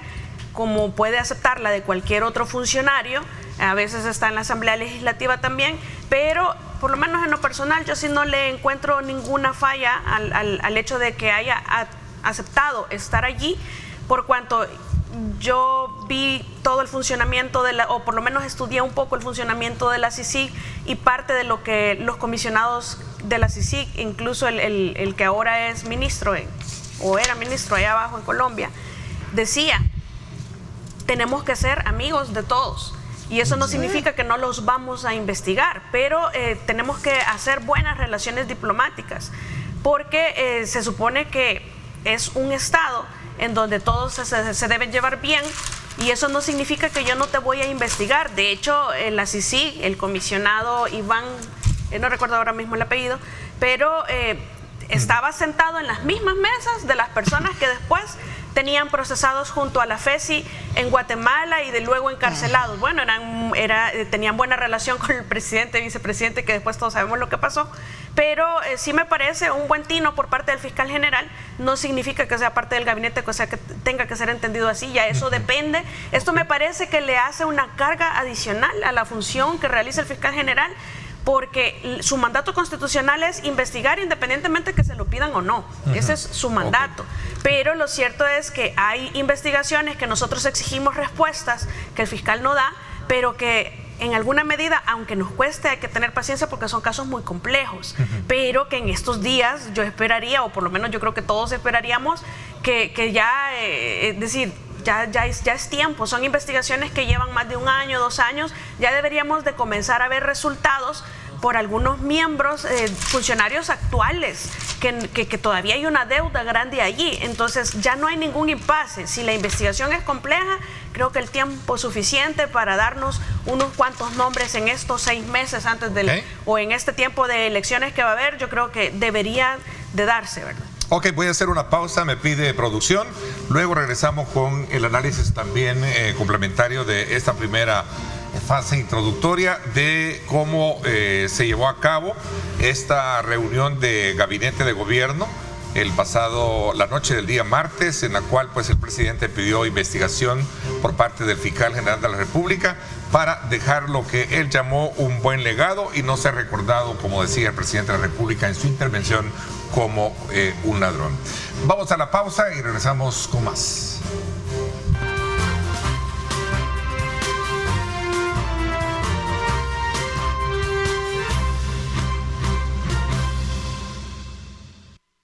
como puede aceptarla de cualquier otro funcionario. A veces está en la Asamblea Legislativa también, pero por lo menos en lo personal yo sí no le encuentro ninguna falla al hecho de que haya aceptado estar allí, por cuanto yo vi todo el funcionamiento o por lo menos estudié un poco el funcionamiento de la CICIG y parte de lo que los comisionados de la CICIG, incluso el que ahora es ministro o era ministro allá abajo en Colombia, decía: tenemos que ser amigos de todos. Y eso no significa que no los vamos a investigar, pero tenemos que hacer buenas relaciones diplomáticas, porque se supone que es un Estado en donde todos se deben llevar bien, y eso no significa que yo no te voy a investigar. De hecho, la CICIG, el comisionado Iván, no recuerdo ahora mismo el apellido, pero estaba sentado en las mismas mesas de las personas que después tenían procesados junto a la FESI en Guatemala y de luego encarcelados. Bueno, tenían buena relación con el presidente y vicepresidente, que después todos sabemos lo que pasó, pero sí me parece un buen tino por parte del fiscal general. No significa que sea parte del gabinete, o sea, que tenga que ser entendido así, ya eso depende. Esto me parece que le hace una carga adicional a la función que realiza el fiscal general, porque su mandato constitucional es investigar independientemente que se lo pidan o no. Ese es su mandato. Pero lo cierto es que hay investigaciones que nosotros exigimos respuestas que el fiscal no da, pero que en alguna medida, aunque nos cueste, hay que tener paciencia porque son casos muy complejos, pero que en estos días yo esperaría, o por lo menos yo creo que todos esperaríamos, que ya, es decir, ya es tiempo. Son investigaciones que llevan más de 1 año, 2 años. Ya deberíamos de comenzar a ver resultados por algunos miembros, funcionarios actuales, que todavía hay una deuda grande allí. Entonces ya no hay ningún impasse. Si la investigación es compleja, creo que el tiempo es suficiente para darnos unos cuantos nombres en estos 6 meses antes o en este tiempo de elecciones que va a haber. Yo creo que debería de darse, ¿verdad? Ok, voy a hacer una pausa, me pide producción. Luego regresamos con el análisis también complementario de esta primera fase introductoria de cómo se llevó a cabo esta reunión de gabinete de gobierno la noche del día martes, en la cual pues el presidente pidió investigación por parte del fiscal general de la República para dejar lo que él llamó un buen legado y no ser recordado, como decía el presidente de la República en su intervención, como un ladrón. Vamos a la pausa y regresamos con más.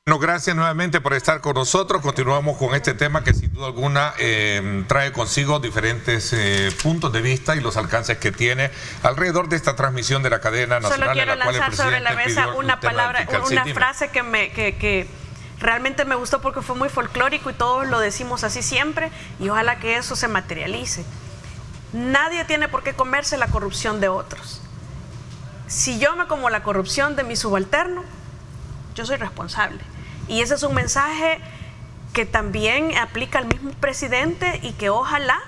Bueno, gracias nuevamente por estar con nosotros. Continuamos con este tema que sin duda alguna trae consigo diferentes puntos de vista y los alcances que tiene alrededor de esta transmisión de la cadena nacional. Solo quiero en la cual lanzar sobre la mesa una palabra, una frase que realmente me gustó porque fue muy folclórico y todos lo decimos así siempre, y ojalá que eso se materialice. Nadie tiene por qué comerse la corrupción de otros. Si yo me como la corrupción de mi subalterno, yo soy responsable. Y ese es un mensaje que también aplica al mismo presidente y que ojalá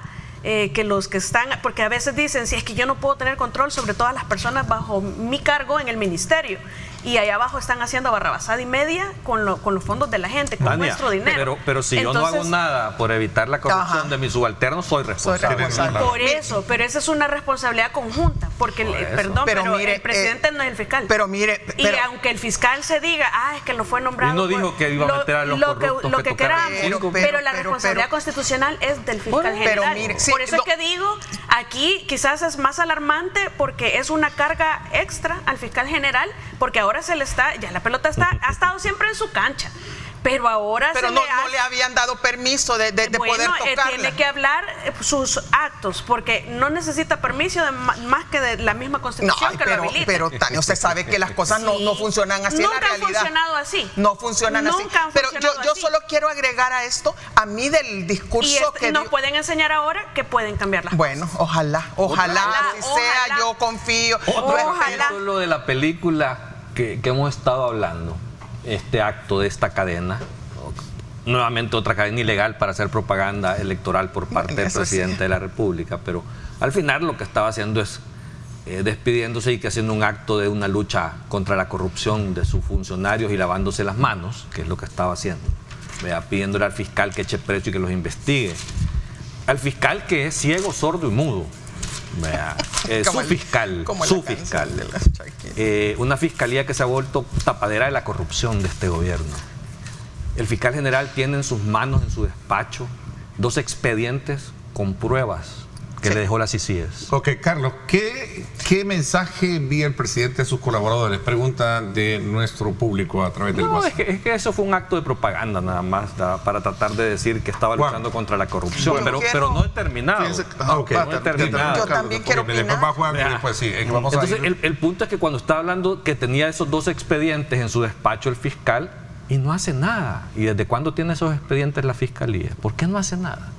que los que están, porque a veces dicen, si es que yo no puedo tener control sobre todas las personas bajo mi cargo en el ministerio, y allá abajo están haciendo barrabasada y media con los fondos de la gente, con nuestro dinero. Pero si entonces, yo no hago nada por evitar la corrupción de mis subalternos, soy responsable. Por eso, pero esa es una responsabilidad conjunta. porque mire, el presidente no es el fiscal. Y aunque el fiscal se diga, es que lo fue nombrado. Y no dijo que iba a meter a los corruptos. Lo que queramos, pero la responsabilidad constitucional es del fiscal general. Por eso es que digo, aquí quizás es más alarmante porque es una carga extra al fiscal general, porque ahora ya la pelota ha estado siempre en su cancha. Pero ahora no le habían dado permiso de poder tocarla. Tiene que hablar sus actos, porque no necesita permiso más que de la misma Constitución que lo habilita. Pero, Tania, usted sabe que las cosas no funcionan así en la realidad. Nunca han funcionado así. No funcionan así. Pero yo solo quiero agregar a esto, a mí del discurso que nos pueden enseñar ahora que pueden cambiar las cosas. Ojalá así sea, yo confío. Ojalá. Lo de la película que hemos estado hablando. Este acto de esta cadena, nuevamente otra cadena ilegal para hacer propaganda electoral por parte del presidente de la República, pero al final lo que estaba haciendo es despidiéndose y que haciendo un acto de una lucha contra la corrupción de sus funcionarios y lavándose las manos, que es lo que estaba haciendo, pidiéndole al fiscal que eche precio y que los investigue, al fiscal que es ciego, sordo y mudo. Su fiscal, una fiscalía que se ha vuelto tapadera de la corrupción de este gobierno. El fiscal general tiene en sus manos, en su despacho, 2 expedientes con pruebas que le dejó la CICIES. Ok, Carlos, ¿qué mensaje envía el presidente a sus colaboradores? Pregunta de nuestro público a través del WhatsApp. Es que eso fue un acto de propaganda nada más, para tratar de decir que estaba luchando contra la corrupción, pero no he terminado. No he terminado. Yo también quiero opinar. Entonces, el punto es que cuando estaba hablando que tenía esos 2 expedientes en su despacho el fiscal y no hace nada. ¿Y desde cuándo tiene esos expedientes la fiscalía? ¿Por qué no hace nada?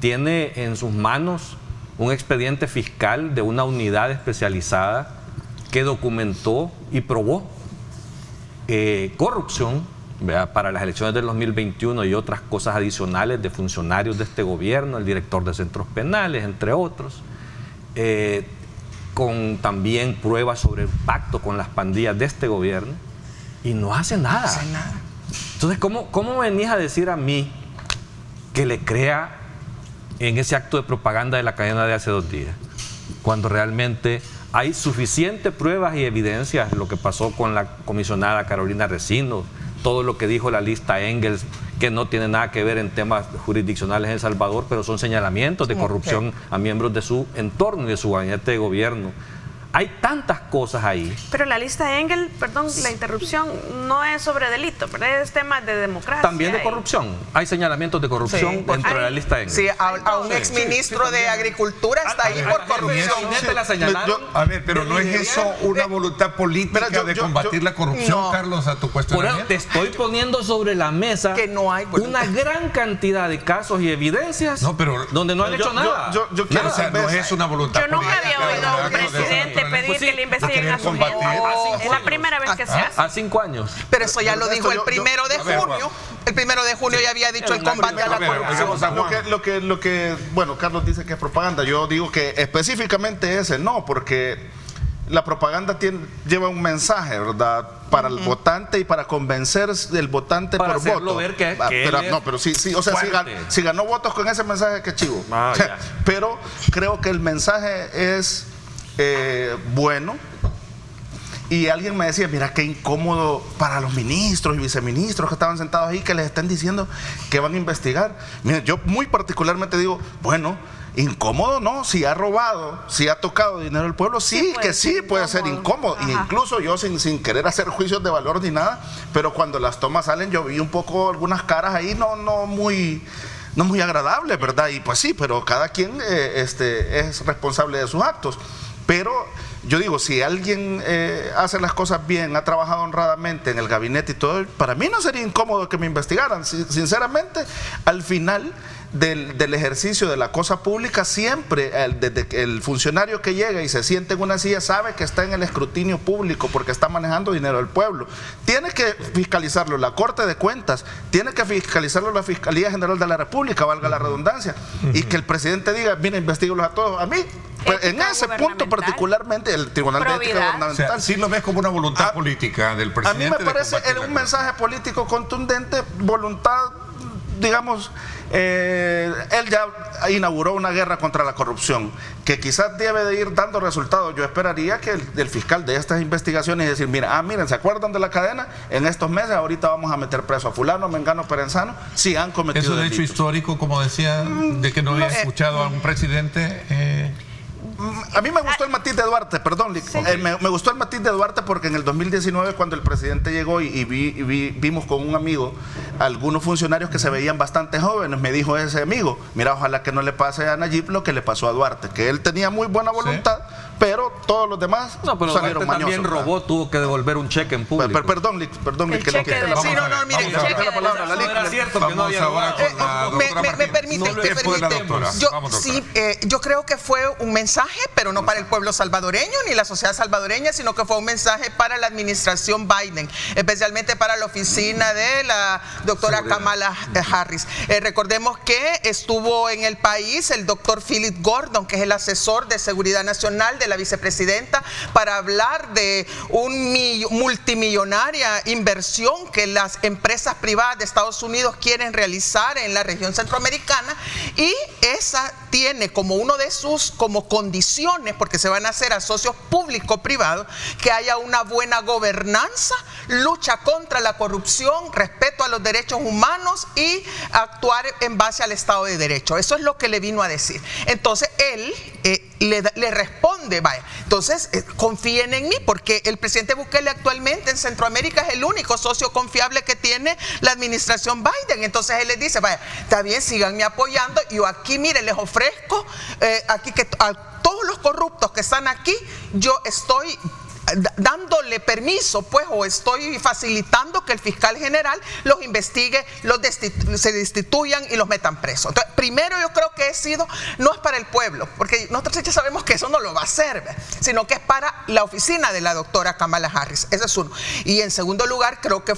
Tiene en sus manos un expediente fiscal de una unidad especializada que documentó y probó corrupción para las elecciones del 2021 y otras cosas adicionales de funcionarios de este gobierno, el director de centros penales, entre otros, con también pruebas sobre el pacto con las pandillas de este gobierno, y no hace nada. Entonces, ¿cómo venís a decir a mí que le crea en ese acto de propaganda de la cadena de hace 2 días, cuando realmente hay suficientes pruebas y evidencias? Lo que pasó con la comisionada Carolina Recinos, todo lo que dijo la lista Engels, que no tiene nada que ver en temas jurisdiccionales en El Salvador, pero son señalamientos de corrupción a miembros de su entorno y de su gabinete de gobierno. Hay tantas cosas ahí. Pero la lista Engel, perdón, la interrupción, no es sobre delito, pero es tema de democracia. También de corrupción. Hay señalamientos de corrupción dentro de la lista Engel. Sí, a un exministro de Agricultura está ahí por corrupción. Pero no es eso una voluntad política de combatir la corrupción, Carlos, a tu cuestionamiento. Te estoy poniendo sobre la mesa que no hay una gran cantidad de casos y evidencias donde no han hecho nada. O sea, no es una voluntad política. Yo nunca había oído a un presidente pedir que le investiguen a su gente. Es la primera vez que se hace. A 5 años. Pero eso ya lo dijo el 1 de junio. El 1 de junio ya había dicho el combate a la corrupción. Bueno, Carlos dice que es propaganda. Yo digo que específicamente ese no, porque la propaganda lleva un mensaje, ¿verdad? Para el votante y para convencer del votante para por voto. Ver que pero sí, o sea, si ganó votos con ese mensaje, qué chivo. Pero creo que el mensaje es bueno. Y alguien me decía, mira qué incómodo para los ministros y viceministros que estaban sentados ahí, que les estén diciendo que van a investigar. Mira, yo muy particularmente digo, bueno, incómodo no, si ha robado, si ha tocado dinero del pueblo, sí puede ser incómodo. Y incluso yo sin querer hacer juicios de valor ni nada, pero cuando las tomas salen, yo vi un poco algunas caras ahí no muy agradables, ¿verdad? Y pues sí, pero cada quien es responsable de sus actos. Pero yo digo, si alguien hace las cosas bien, ha trabajado honradamente en el gabinete y todo, para mí no sería incómodo que me investigaran. Sinceramente, al final del ejercicio de la cosa pública, siempre desde el funcionario que llega y se siente en una silla sabe que está en el escrutinio público porque está manejando dinero del pueblo. Tiene que fiscalizarlo la Corte de Cuentas, tiene que fiscalizarlo la Fiscalía General de la República, valga la redundancia, y que el presidente diga, mira, investíguelos a todos. A mí, pues, en ese punto particularmente, el Tribunal de Ética Gubernamental. O sea, sí lo ves como una voluntad política del presidente. A mí me parece un mensaje político contundente, voluntad digamos, él ya inauguró una guerra contra la corrupción que quizás debe de ir dando resultados. Yo esperaría que el fiscal de estas investigaciones decir, mira, miren, ¿se acuerdan de la cadena? En estos meses ahorita vamos a meter preso a fulano, mengano, perenzano, si han cometido eso de delitos. hecho histórico, como decía, de que no había escuchado a un presidente. A mí me gustó el matiz de Duarte, perdón, sí. Me gustó el matiz de Duarte porque en el 2019 cuando el presidente llegó y vimos con un amigo algunos funcionarios que se veían bastante jóvenes, me dijo ese amigo, mira, ojalá que no le pase a Nayib lo que le pasó a Duarte, que él tenía muy buena voluntad, sí, pero todos los demás pero salieron mañosos. También robó, tuvo que devolver un cheque en público. Perdón, que no quiero la palabra. Era cierto que no había robado. Me permite. Yo creo que fue un mensaje, pero no para el pueblo salvadoreño ni la sociedad salvadoreña, sino que fue un mensaje para la administración Biden, especialmente para la oficina de la doctora Kamala Harris. Recordemos que estuvo en el país el doctor Philip Gordon, que es el asesor de seguridad nacional de la vicepresidenta, para hablar de un multimillonaria inversión que las empresas privadas de Estados Unidos quieren realizar en la región centroamericana, y esa tiene como uno de sus como condiciones, porque se van a hacer a socios público-privados, que haya una buena gobernanza, lucha contra la corrupción, respeto a los derechos humanos y actuar en base al Estado de Derecho. Eso es lo que le vino a decir. Entonces él le responde, vaya, entonces confíen en mí, porque el presidente Bukele actualmente en Centroamérica es el único socio confiable que tiene la administración Biden. Entonces él les dice, vaya, está bien, síganme apoyando, yo aquí, mire, les ofrezco aquí que a todos los corruptos que están aquí, yo estoy dándole permiso, pues, o estoy facilitando que el fiscal general los investigue, se destituyan y los metan presos. Entonces, primero yo creo que no es para el pueblo, porque nosotros ya sabemos que eso no lo va a hacer, sino que es para la oficina de la doctora Kamala Harris. Ese es uno. Y en segundo lugar, creo que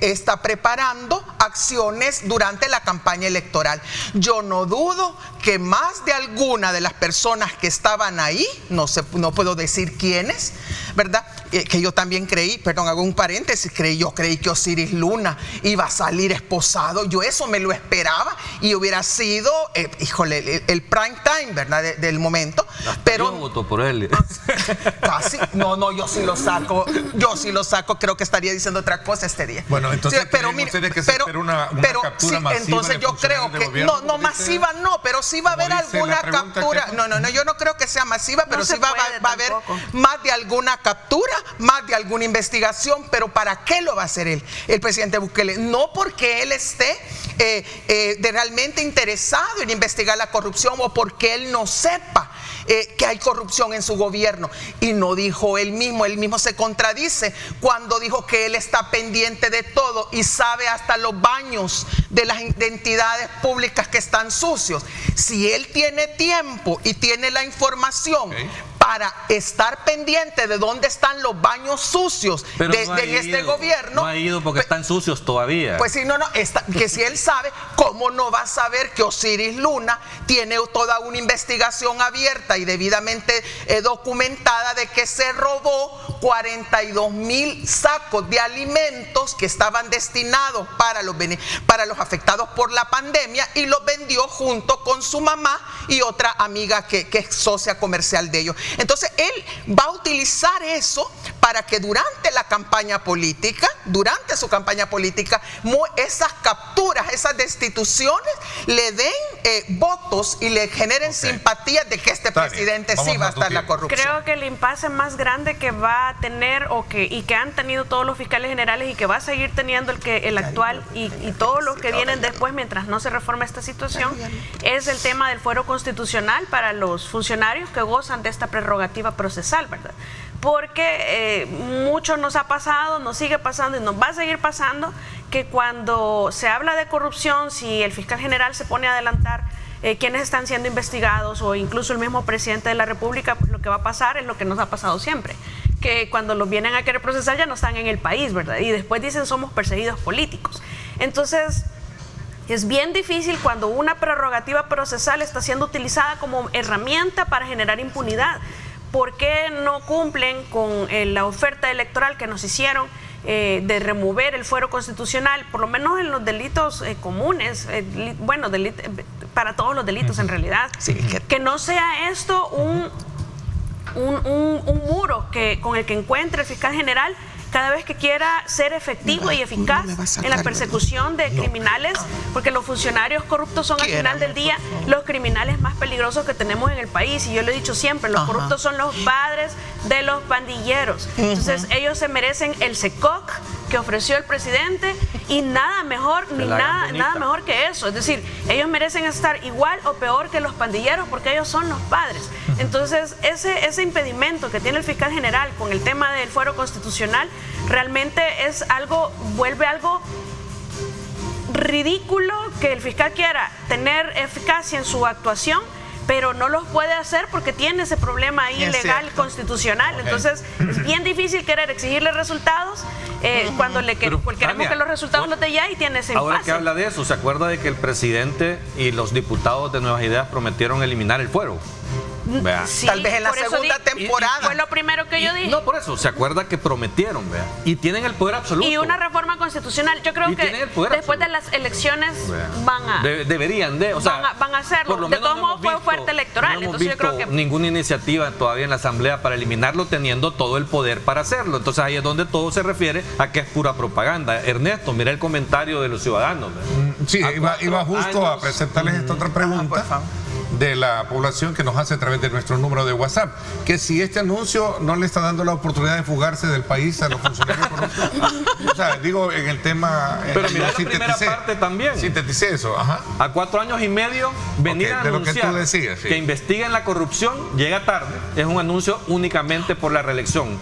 está preparando acciones durante la campaña electoral. Yo no dudo que más de alguna de las personas que estaban ahí, no puedo decir quiénes, ¿verdad? Que yo también creí, perdón, hago un paréntesis, yo creí que Osiris Luna iba a salir esposado, yo eso me lo esperaba y hubiera sido, el prime time, ¿verdad? Del momento. Pero yo voto por él. Casi, no, yo sí lo saco, creo que estaría diciendo otra cosa este día. Bueno, entonces, sí, pero mira, una captura masiva. Entonces yo creo que, no masiva no, pero sí va a haber alguna captura. No, yo no creo que sea masiva, pero sí va a haber más de alguna captura, más de alguna investigación. Pero ¿para qué lo va a hacer el presidente Bukele? No porque él esté realmente interesado en investigar la corrupción o porque él no sepa que hay corrupción en su gobierno. Y no dijo él mismo se contradice cuando dijo que él está pendiente de todo y sabe hasta los baños de las entidades públicas que están sucios. Si él tiene tiempo y tiene la información para estar pendiente de dónde están los baños sucios de este gobierno. No ha ido porque están sucios todavía. Pues sí, que si él sabe, ¿cómo no va a saber que Osiris Luna tiene toda una investigación abierta y debidamente documentada de que se robó 42,000 sacos de alimentos que estaban destinados para los afectados por la pandemia y los vendió junto con su mamá y otra amiga que es socia comercial de ellos? Entonces él va a utilizar eso para que durante su campaña política, esas capturas, esas destituciones le den votos y le generen simpatías de que este presidente sí va a estar la corrupción. Creo que el impasse más grande que va a tener y que han tenido todos los fiscales generales y que va a seguir teniendo el actual y todos los que vienen después mientras no se reforme esta situación es el tema del fuero constitucional para los funcionarios que gozan de esta prerrogativa procesal, ¿verdad? Porque mucho nos ha pasado, nos sigue pasando y nos va a seguir pasando que cuando se habla de corrupción, si el fiscal general se pone a adelantar quienes están siendo investigados o incluso el mismo presidente de la República, pues lo que va a pasar es lo que nos ha pasado siempre, que cuando los vienen a querer procesar ya no están en el país, ¿verdad? Y después dicen somos perseguidos políticos. Entonces es bien difícil cuando una prerrogativa procesal está siendo utilizada como herramienta para generar impunidad. ¿Por qué no cumplen con la oferta electoral que nos hicieron, de remover el fuero constitucional, por lo menos en los delitos comunes, para todos los delitos en realidad, que no sea esto un muro con el que encuentre el fiscal general cada vez que quiera ser efectivo y eficaz en la persecución de criminales, porque los funcionarios corruptos son al final del día los criminales más peligrosos que tenemos en el país, y yo lo he dicho siempre, los corruptos son los padres de los pandilleros. Entonces ellos se merecen el SECOC que ofreció el presidente y nada mejor que eso. Es decir, ellos merecen estar igual o peor que los pandilleros porque ellos son los padres. Entonces ese impedimento que tiene el fiscal general con el tema del fuero constitucional realmente vuelve algo ridículo que el fiscal quiera tener eficacia en su actuación, pero no los puede hacer porque tiene ese problema ahí legal, constitucional. Entonces es bien difícil querer exigirle resultados cuando queremos que los resultados los dé ya y tiene ese impasse. Ahora que habla de eso, ¿se acuerda de que el presidente y los diputados de Nuevas Ideas prometieron eliminar el fuero? Sí, tal vez en la segunda temporada. Fue lo primero que yo dije. No, por eso, se acuerda que prometieron, vea, y tienen el poder absoluto. Y una reforma constitucional, yo creo que después de las elecciones van a... van a hacerlo. De todos modos fue oferta electoral. No hemos entonces visto yo creo que ninguna iniciativa todavía en la Asamblea para eliminarlo, teniendo todo el poder para hacerlo. Entonces ahí es donde todo se refiere a que es pura propaganda. Ernesto, mira el comentario de los ciudadanos. Sí, iba justo a presentarles esta otra pregunta de la población que nos hace a través de nuestro número de WhatsApp, que si este anuncio no le está dando la oportunidad de fugarse del país a los funcionarios corruptos. O sea, digo, en el tema... Pero mira, la primera parte también. Sinteticé eso, A 4 años y medio venir a anunciar que investiguen la corrupción llega tarde, es un anuncio únicamente por la reelección.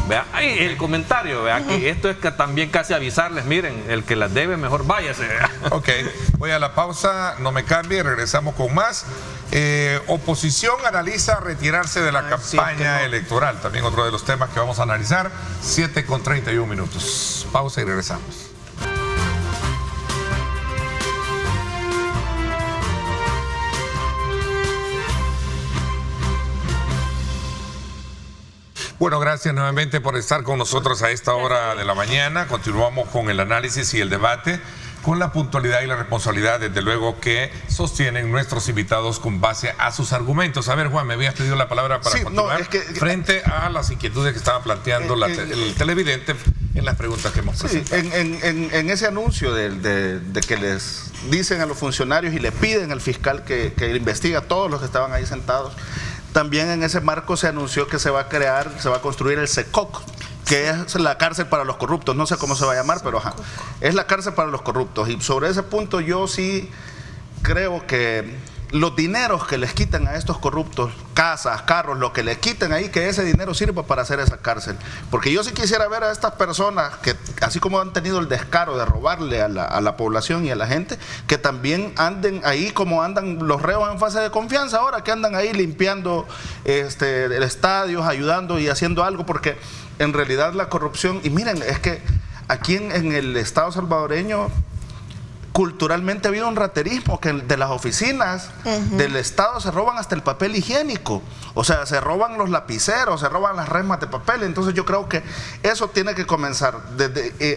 Vea, ahí el comentario, vea, que esto es que también casi avisarles, miren, el que las debe mejor váyase. Ok, voy a la pausa, no me cambie, regresamos con más. Oposición analiza retirarse de la campaña electoral, también otro de los temas que vamos a analizar, 7:31. Pausa y regresamos. Bueno, gracias nuevamente por estar con nosotros a esta hora de la mañana. Continuamos con el análisis y el debate con la puntualidad y la responsabilidad, desde luego, que sostienen nuestros invitados con base a sus argumentos. A ver, Juan, me habías pedido la palabra para continuar frente a las inquietudes que estaba planteando el televidente en las preguntas que hemos presentado. En ese anuncio de que les dicen a los funcionarios y le piden al fiscal que investigue a todos los que estaban ahí sentados, también en ese marco se anunció que se va a construir el SECOC, que es la cárcel para los corruptos. No sé cómo se va a llamar, pero es la cárcel para los corruptos. Y sobre ese punto yo sí creo que los dineros que les quitan a estos corruptos, casas, carros, lo que les quiten ahí, que ese dinero sirva para hacer esa cárcel. Porque yo sí quisiera ver a estas personas que, así como han tenido el descaro de robarle a la población y a la gente, que también anden ahí como andan los reos en fase de confianza ahora, que andan ahí limpiando estadios, ayudando y haciendo algo, porque en realidad la corrupción, y miren, es que aquí en el Estado salvadoreño culturalmente ha habido un raterismo, que de las oficinas del Estado se roban hasta el papel higiénico, o sea, se roban los lapiceros, se roban las resmas de papel. Entonces yo creo que eso tiene que comenzar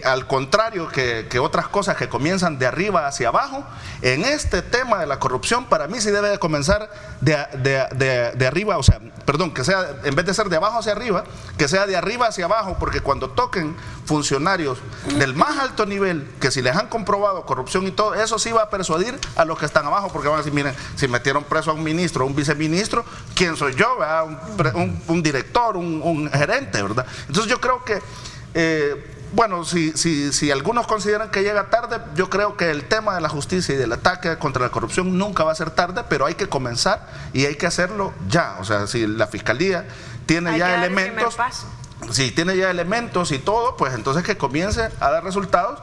al contrario que otras cosas que comienzan de arriba hacia abajo. En este tema de la corrupción, para mí sí debe de comenzar de arriba, o sea, perdón, que sea, en vez de ser de abajo hacia arriba, que sea de arriba hacia abajo, porque cuando toquen funcionarios del más alto nivel, que si les han comprobado corrupción y todo, eso sí va a persuadir a los que están abajo, porque van a decir, miren, si metieron preso a un ministro, a un viceministro, ¿quién soy yo? Un director, un gerente, ¿verdad? Entonces yo creo que, bueno, si algunos consideran que llega tarde, yo creo que el tema de la justicia y del ataque contra la corrupción nunca va a ser tarde, pero hay que comenzar y hay que hacerlo ya. O sea, si la fiscalía tiene ya elementos, si tiene ya elementos y todo, pues entonces que comience a dar resultados.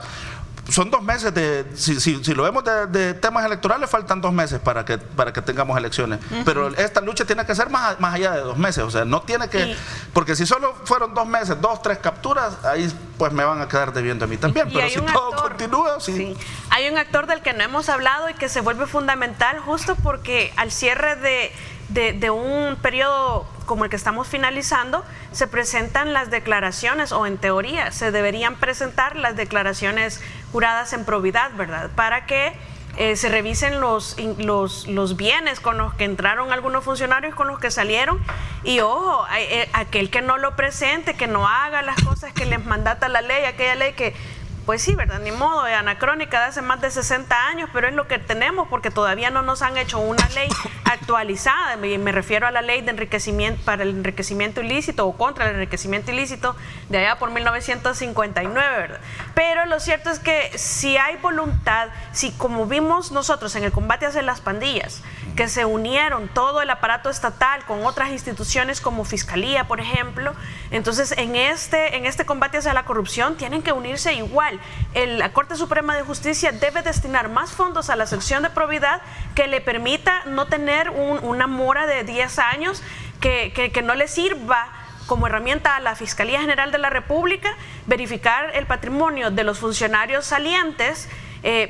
Son 2 meses si lo vemos de temas electorales, faltan 2 meses para que tengamos elecciones. Pero esta lucha tiene que ser más allá de 2 meses. O sea, no tiene que, porque si solo fueron 2 meses, 2, 3 capturas, ahí pues me van a quedar debiendo a mí también. Pero si todo continúa, sí. Hay un actor del que no hemos hablado y que se vuelve fundamental justo porque al cierre de un periodo como el que estamos finalizando, se presentan las declaraciones, o en teoría se deberían presentar las declaraciones juradas en probidad, ¿verdad? Para que se revisen los bienes con los que entraron algunos funcionarios, con los que salieron, y ojo, aquel que no lo presente, que no haga las cosas que les mandata la ley, aquella ley que, pues sí, ¿verdad? Ni modo, es anacrónica de hace más de 60 años, pero es lo que tenemos porque todavía no nos han hecho una ley actualizada. Me refiero a la ley de enriquecimiento para el enriquecimiento ilícito o contra el enriquecimiento ilícito de allá por 1959, ¿verdad? Pero lo cierto es que si hay voluntad, si como vimos nosotros en el combate hacia las pandillas, que se unieron todo el aparato estatal con otras instituciones como Fiscalía, por ejemplo, entonces en este combate hacia la corrupción tienen que unirse igual. La Corte Suprema de Justicia debe destinar más fondos a la sección de probidad que le permita no tener una mora de 10 años que no le sirva como herramienta a la Fiscalía General de la República verificar el patrimonio de los funcionarios salientes,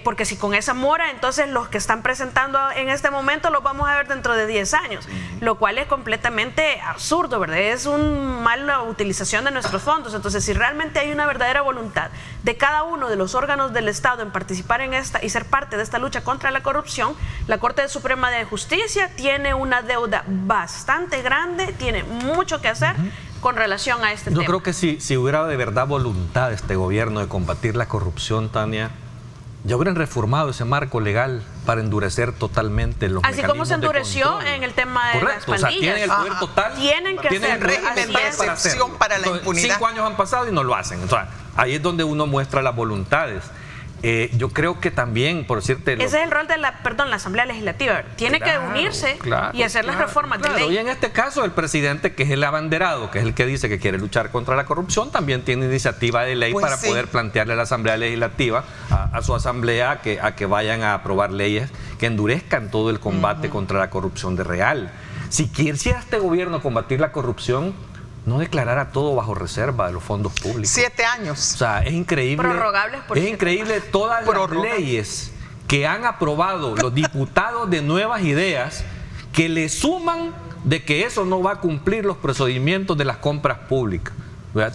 porque si con esa mora, entonces los que están presentando en este momento los vamos a ver dentro de 10 años, lo cual es completamente absurdo, ¿verdad? Es una mala utilización de nuestros fondos. Entonces, si realmente hay una verdadera voluntad de cada uno de los órganos del Estado en participar en esta y ser parte de esta lucha contra la corrupción, la Corte Suprema de Justicia tiene una deuda bastante grande, tiene mucho que hacer con relación a este tema. Yo creo que si hubiera de verdad voluntad de este gobierno de combatir la corrupción, Tania, ya hubieran reformado ese marco legal para endurecer totalmente los mecanismos de control. Así como se endureció en el tema de las pandillas. O sea, tienen el poder total. Tienen que hacer el régimen de excepción para la impunidad. 5 años han pasado y no lo hacen. O sea, ahí es donde uno muestra las voluntades. Yo creo que también, por decirte... Ese es el rol de la Asamblea Legislativa. Tiene que unirse y hacer las reformas de ley. Y en este caso, el presidente, que es el abanderado, que es el que dice que quiere luchar contra la corrupción, también tiene iniciativa de ley para poder plantearle a la Asamblea Legislativa, a su Asamblea, a que vayan a aprobar leyes que endurezcan todo el combate contra la corrupción de real. Si quisiera este gobierno combatir la corrupción, no declarara todo bajo reserva de los fondos públicos. 7 años. O sea, es increíble. Prorrogables por 7 años. Increíble todas las leyes que han aprobado los diputados de Nuevas Ideas, que le suman de que eso no va a cumplir los procedimientos de las compras públicas.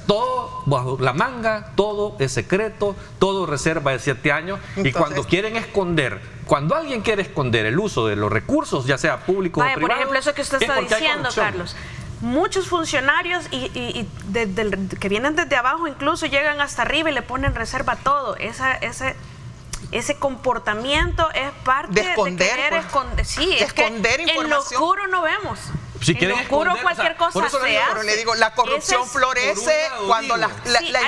Todo bajo la manga, todo es secreto, todo reserva de 7 años. Entonces, y cuando quieren esconder, cuando alguien quiere esconder el uso de los recursos, ya sea público o privado, por ejemplo, eso que usted está diciendo, Carlos. Muchos funcionarios que vienen desde abajo incluso llegan hasta arriba y le ponen reserva a todo. Ese comportamiento es parte de querer esconder. Sí, esconder información. En lo oscuro no vemos. Si en lo oscuro cualquier cosa se hace. Pero le digo, la corrupción florece cuando la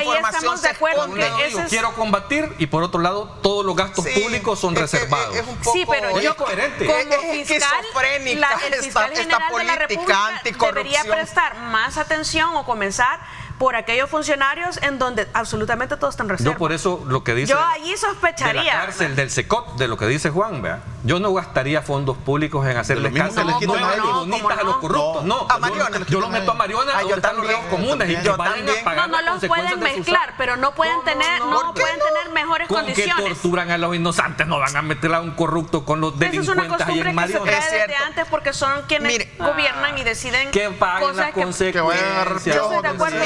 información se esconde. Quiero combatir, y por otro lado, todos los gastos públicos son reservados. Es un poco pero yo como fiscal, el fiscal general de la República debería prestar más atención o comenzar por aquellos funcionarios en donde absolutamente todos están reservados. Yo por eso lo que dice... Yo allí sospecharía. De la cárcel, del SECOP, de lo que dice Juan, ¿vea? Yo no gastaría fondos públicos en hacerle cárceles nuevas y bonitas a los corruptos. No, yo los meto a Mariona donde están los reos comunes y que vayan a pagar las consecuencias de sus actos. No los pueden mezclar, pero no pueden tener mejores condiciones. Con que torturan a los inocentes, no van a meter a un corrupto con los delincuentes ahí en Mariona. Eso es una costumbre que se trae desde antes porque son quienes gobiernan y deciden que paguen las consecuencias. Yo estoy de acuerdo.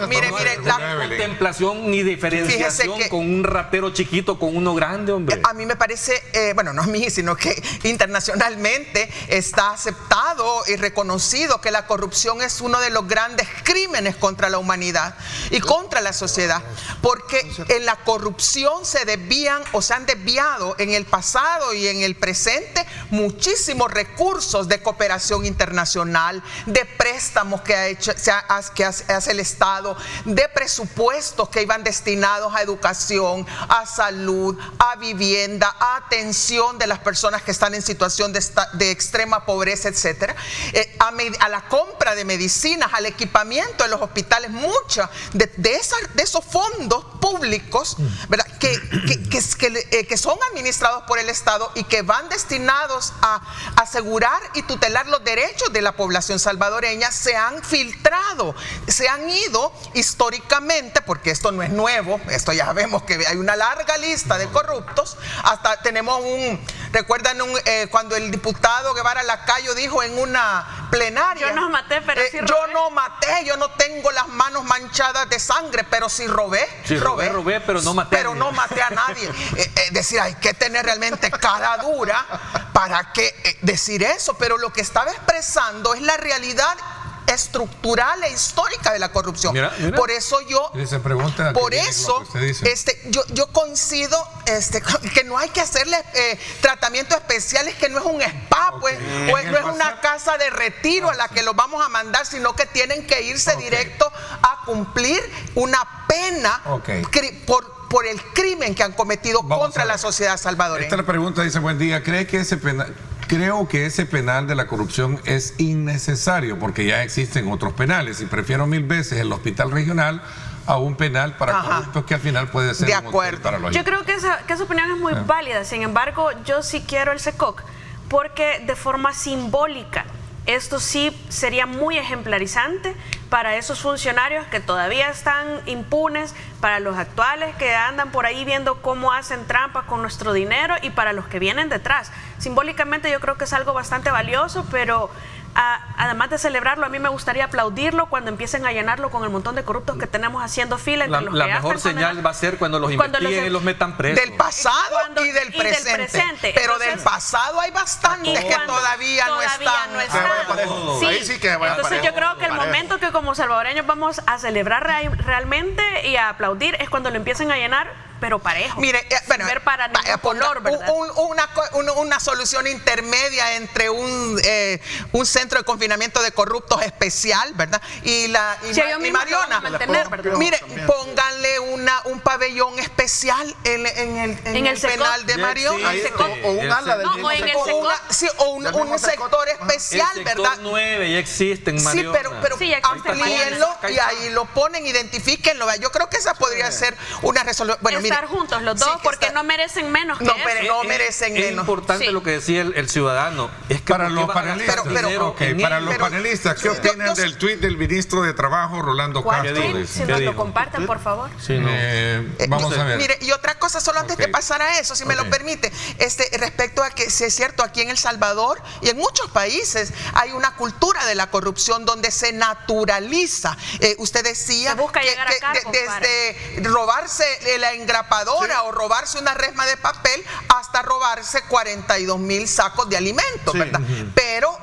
Mire, la contemplación ni diferenciación con un ratero chiquito con uno grande, hombre. A mí me parece, bueno, no a mí, sino que internacionalmente está aceptado y reconocido que la corrupción es uno de los grandes crímenes contra la humanidad y contra la sociedad, porque en la corrupción se desvían o se han desviado en el pasado y en el presente muchísimos recursos de cooperación internacional, de préstamos que hace el Estado, de presupuestos que iban destinados a educación, a salud, a vivienda, a atención de las personas que están en situación de extrema pobreza, etcétera, a la compra de medicinas, al equipamiento de los hospitales. Muchos de esos fondos públicos, ¿verdad?, que son administrados por el Estado y que van destinados a asegurar y tutelar los derechos de la población salvadoreña, se han filtrado, se han ido históricamente, porque esto no es nuevo, esto ya vemos que hay una larga lista de corruptos. Hasta tenemos ¿recuerdan cuando el diputado Guevara Lacayo dijo en una plenaria. Yo no maté, pero sí robé. Yo no maté, yo no tengo las manos manchadas de sangre, pero sí robé. Sí, robé, pero no maté. Pero no maté a nadie. Es decir, hay que tener realmente cara dura para que decir eso, pero lo que estaba expresando es la realidad estructural e histórica de la corrupción. Mira. Por eso yo, yo coincido que no hay que hacerle tratamientos especiales, que no es un spa, pues, pues no es una casa de retiro a la que los vamos a mandar, sino que tienen que irse directo a cumplir una pena por el crimen que han cometido contra la sociedad salvadoreña. Esta es la pregunta, dice, buen día, ¿cree que creo que ese penal de la corrupción es innecesario porque ya existen otros penales y prefiero 1000 veces el hospital regional a un penal para corruptos que al final puede ser de acuerdo. Para los yo creo que esa opinión es muy válida. Sin embargo, yo sí quiero el SECOC porque de forma simbólica esto sí sería muy ejemplarizante para esos funcionarios que todavía están impunes, para los actuales que andan por ahí viendo cómo hacen trampas con nuestro dinero y para los que vienen detrás. Simbólicamente yo creo que es algo bastante valioso, pero además de celebrarlo, a mí me gustaría aplaudirlo cuando empiecen a llenarlo con el montón de corruptos que tenemos haciendo fila entre los que la mejor señal va a ser cuando los investiguen y los metan presos. Del pasado y del presente. Pero entonces, del pasado hay bastantes que todavía no están. Sí. Ahí sí que entonces yo creo que el momento que como salvadoreños vamos a celebrar realmente y a aplaudir es cuando lo empiecen a llenar, pero parejo. Mire, bueno, ver para ningún color, ¿verdad? Una solución intermedia entre un centro de confinamiento de corruptos especial, ¿verdad? Y Mariona. Mire, pónganle un pabellón especial en el penal de Mariona. O un ala del mismo sector. Un sector especial, ¿verdad? El sector 9 ya existe en Mariona. Sí, pero amplíenlo y ahí lo ponen, identifíquenlo. Yo creo que esa podría ser una resolución. Bueno, estar juntos los dos, porque no merecen menos que no merecen menos. Es importante lo que decía el ciudadano. Es que para los panelistas, para los panelistas, ¿qué opinan del tuit del ministro de Trabajo, Rolando Castro? Si nos lo comparten, por favor. Vamos a ver. Mire, y otra cosa, solo antes de pasar a eso, si me lo permite, respecto a que si es cierto, aquí en El Salvador y en muchos países hay una cultura de la corrupción donde se naturaliza. Usted decía que desde robarse la engrapadora o robarse una resma de papel hasta robarse 42,000 sacos de alimentos, ¿verdad? Pero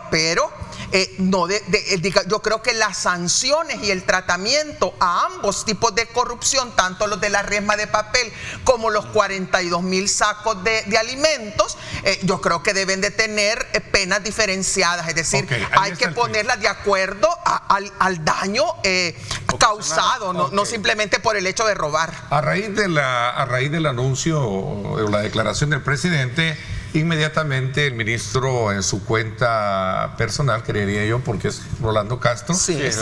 yo creo que las sanciones y el tratamiento a ambos tipos de corrupción, tanto los de la resma de papel como los 42,000 sacos de alimentos, yo creo que deben de tener penas diferenciadas, es decir, hay que ponerlas de acuerdo al daño causado, no simplemente por el hecho de robar. A raíz del anuncio o la declaración del presidente, inmediatamente el ministro en su cuenta personal, creería yo, porque es Rolando Castro,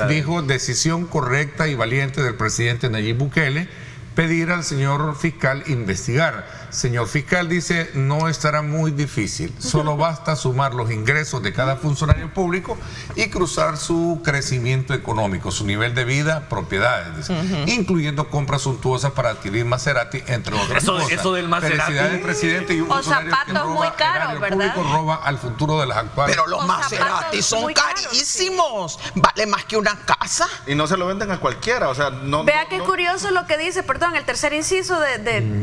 dijo: decisión correcta y valiente del presidente Nayib Bukele, pedir al señor fiscal investigar. Señor fiscal, dice, no estará muy difícil, solo basta sumar los ingresos de cada funcionario público y cruzar su crecimiento económico, su nivel de vida, propiedades, incluyendo compras suntuosas para adquirir Maserati, entre otras cosas. Eso del Maserati. Felicidades, presidente. Y un funcionario zapatos que roba muy caros, ¿verdad? Público roba al futuro de las actuales. Pero los Maserati son carísimos, vale más que una casa. Y no se lo venden a cualquiera, o sea, no. Vea qué curioso lo que dice, perdón, el tercer inciso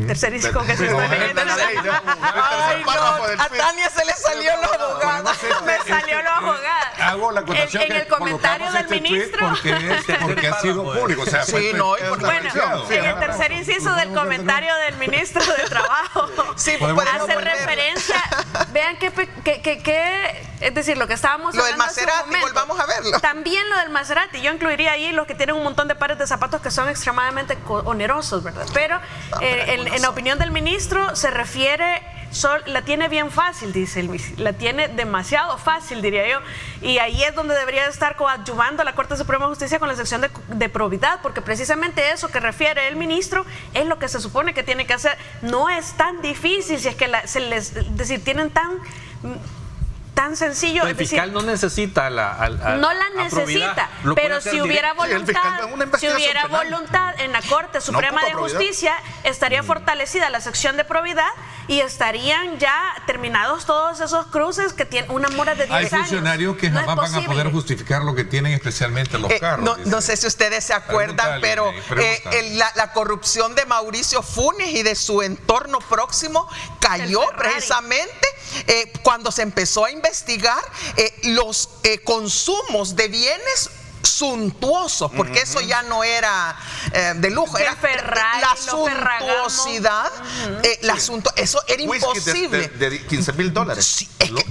tercer inciso que se Ay, no, a Tania se le salió la abogada. Me salió la abogada. Hago la acotación en el comentario del ministro. Porque ha sido público. O sea, bueno, en el tercer inciso del comentario del ministro de Trabajo hace referencia. Vean que es decir, lo que estábamos hablando. Lo del Maserati, volvamos a verlo. También lo del Maserati. Yo incluiría ahí los que tienen un montón de pares de zapatos que son extremadamente onerosos, ¿verdad? Pero en la opinión del ministro se refiere, la tiene bien fácil, dice el ministro, la tiene demasiado fácil, diría yo, y ahí es donde debería estar coadyuvando a la Corte Suprema de Justicia con la sección de probidad, porque precisamente eso que refiere el ministro es lo que se supone que tiene que hacer. No es tan difícil, si es que tienen tan sencillo. El fiscal no necesita no la necesita, pero si hubiera voluntad en la Corte Suprema de Justicia, estaría fortalecida la sección de probidad y estarían ya terminados todos esos cruces que tienen una mora de 10 años. Hay funcionarios que jamás van a poder justificar lo que tienen, especialmente los carros. No sé si ustedes se acuerdan, pero la corrupción de Mauricio Funes y de su entorno próximo cayó precisamente cuando se empezó a investigar los consumos de bienes suntuosos, porque eso ya no era de lujo, era Ferrari, la suntuosidad, eso era imposible. De $15,000. Sí, es que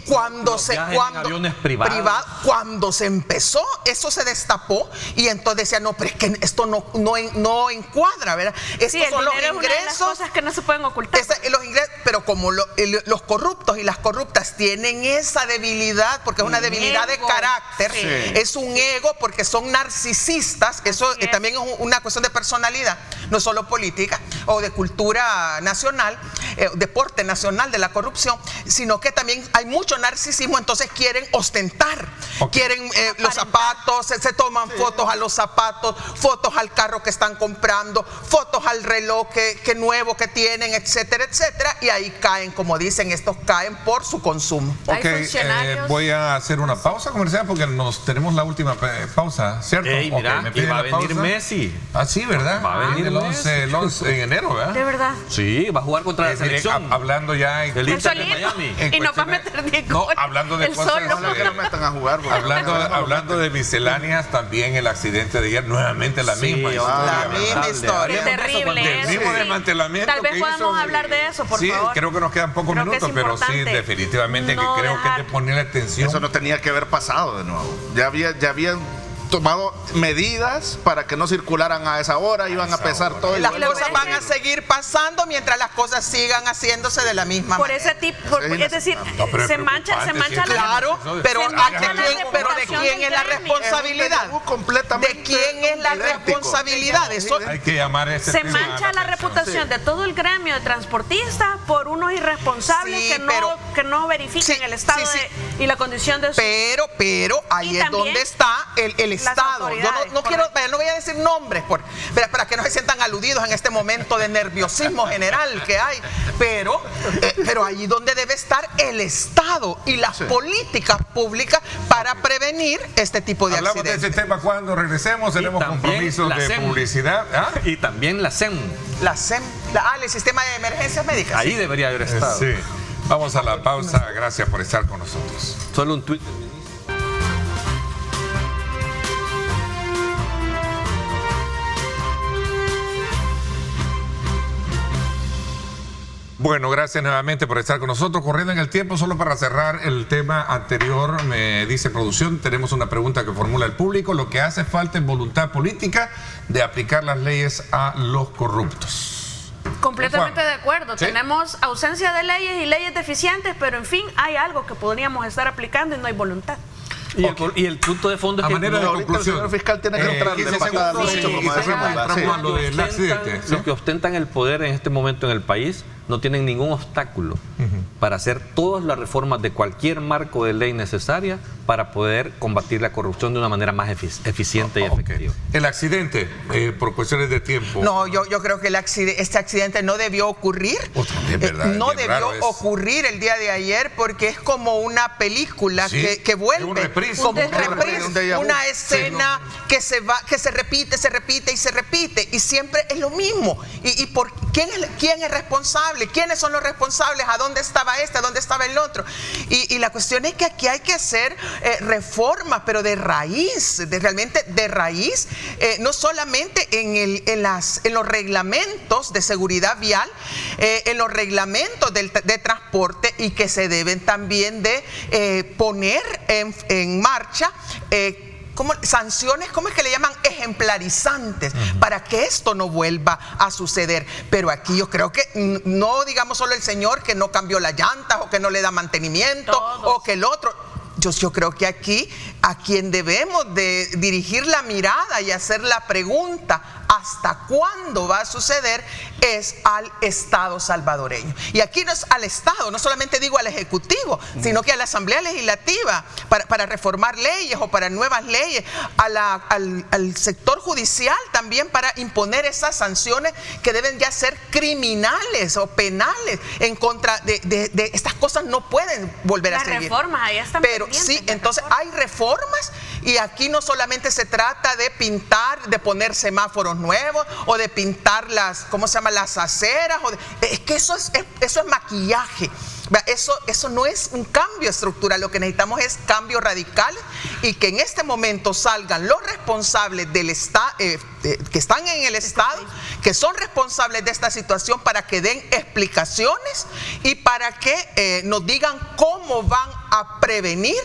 cuando se empezó, eso se destapó y entonces decía, no, pero es que esto no encuadra, ¿verdad? Estos son los ingresos, es una de las cosas que no se pueden ocultar. Los ingresos, pero como los corruptos y las corruptas tienen esa debilidad, porque es una debilidad de carácter, es un ego, porque son narcisistas, eso también es una cuestión de personalidad, no solo política o de cultura nacional, deporte nacional de la corrupción, sino que también hay mucho narcisismo, entonces quieren ostentar, quieren los zapatos, se toman fotos a los zapatos, fotos al carro que están comprando, fotos al reloj que nuevo que tienen, etcétera, etcétera, y ahí caen, como dicen, estos caen por su consumo. Voy a hacer una pausa comercial porque tenemos la última pausa, ¿cierto? Mira, y va a venir Messi. Ah, sí, ¿verdad? Va a venir el 11 en enero, ¿verdad? ¿De verdad? Sí, va a jugar contra la selección. Hablando ya del Inter de Miami. Y nos va a meter 10 goles. No, hablando de cosas. Que no metan a jugar. Hablando de misceláneas, también el accidente de ayer, nuevamente la misma historia. La misma historia. Terrible. El mismo desmantelamiento. Tal vez podamos hablar de eso, por favor. Sí, creo que nos quedan pocos minutos, pero sí, definitivamente que creo que hay que ponerle atención. Eso no tenía que haber pasado de nuevo. Ya habían tomado medidas para que no circularan a esa hora, iban a pesar todo. Las cosas van a seguir pasando mientras las cosas sigan haciéndose de la misma manera. Por ese tipo, es decir, se mancha claro, pero ¿de quién es la responsabilidad? ¿De quién es la responsabilidad? Eso hay que llamar a ese se mancha la reputación de todo el gremio de transportistas por unos irresponsables que no verifiquen el estado y la condición de su... Pero ahí es donde está el Estado. Yo no voy a decir nombres para que no se sientan aludidos en este momento de nerviosismo general que hay, pero allí donde debe estar el Estado y las políticas públicas para prevenir este tipo de accidentes. Hablamos de este tema cuando regresemos, tenemos compromisos de publicidad. Y también la SEM. La SEM, el sistema de emergencias médicas. Ahí debería haber estado. Sí. Vamos a la pausa, gracias por estar con nosotros. Solo un tuit. Bueno, gracias nuevamente por estar con nosotros. Corriendo en el tiempo, solo para cerrar el tema anterior, me dice producción, tenemos una pregunta que formula el público. Lo que hace falta es voluntad política de aplicar las leyes a los corruptos. Completamente de acuerdo. ¿Sí? Tenemos ausencia de leyes y leyes deficientes, pero en fin, hay algo que podríamos estar aplicando y no hay voluntad. Y el punto de fondo es que manera de conclusión, el señor fiscal tiene que entrar los que ostentan el poder en este momento en el país no tienen ningún obstáculo para hacer todas las reformas de cualquier marco de ley necesaria para poder combatir la corrupción de una manera más eficiente y efectiva. El accidente, por cuestiones de tiempo. No, yo creo que este accidente no debió ocurrir. No debió ocurrir el día de ayer porque es como una película que vuelve. Como una escena que se repite y siempre es lo mismo. ¿Quién es responsable? ¿Quiénes son los responsables? ¿A dónde estaba este? ¿A dónde estaba el otro? Y la cuestión es que aquí hay que hacer reformas, pero de raíz, realmente de raíz, no solamente en los reglamentos de seguridad vial, en los reglamentos de transporte, y que se deben también de poner en marcha sanciones, ¿cómo es que le llaman? Ejemplarizantes, para que esto no vuelva a suceder. Pero aquí yo creo que no digamos solo el señor que no cambió las llantas o que no le da mantenimiento o que el otro. yo creo que aquí a quien debemos de dirigir la mirada y hacer la pregunta hasta cuándo va a suceder es al Estado salvadoreño. Y aquí no es al Estado, no solamente digo al Ejecutivo, sino que a la Asamblea Legislativa para reformar leyes o para nuevas leyes, al sector judicial también para imponer esas sanciones que deben ya ser criminales o penales en contra de estas cosas. No pueden volver a seguir. Las reformas ahí están Pero sí, entonces hay reformas y aquí no solamente se trata de pintar, de poner semáforos nuevos o de pintar las aceras. Es que eso es maquillaje. Eso no es un cambio estructural. Lo que necesitamos es cambios radicales y que en este momento salgan los responsables del Estado, que están en el Estado, que son responsables de esta situación, para que den explicaciones y para que nos digan cómo van a prevenir,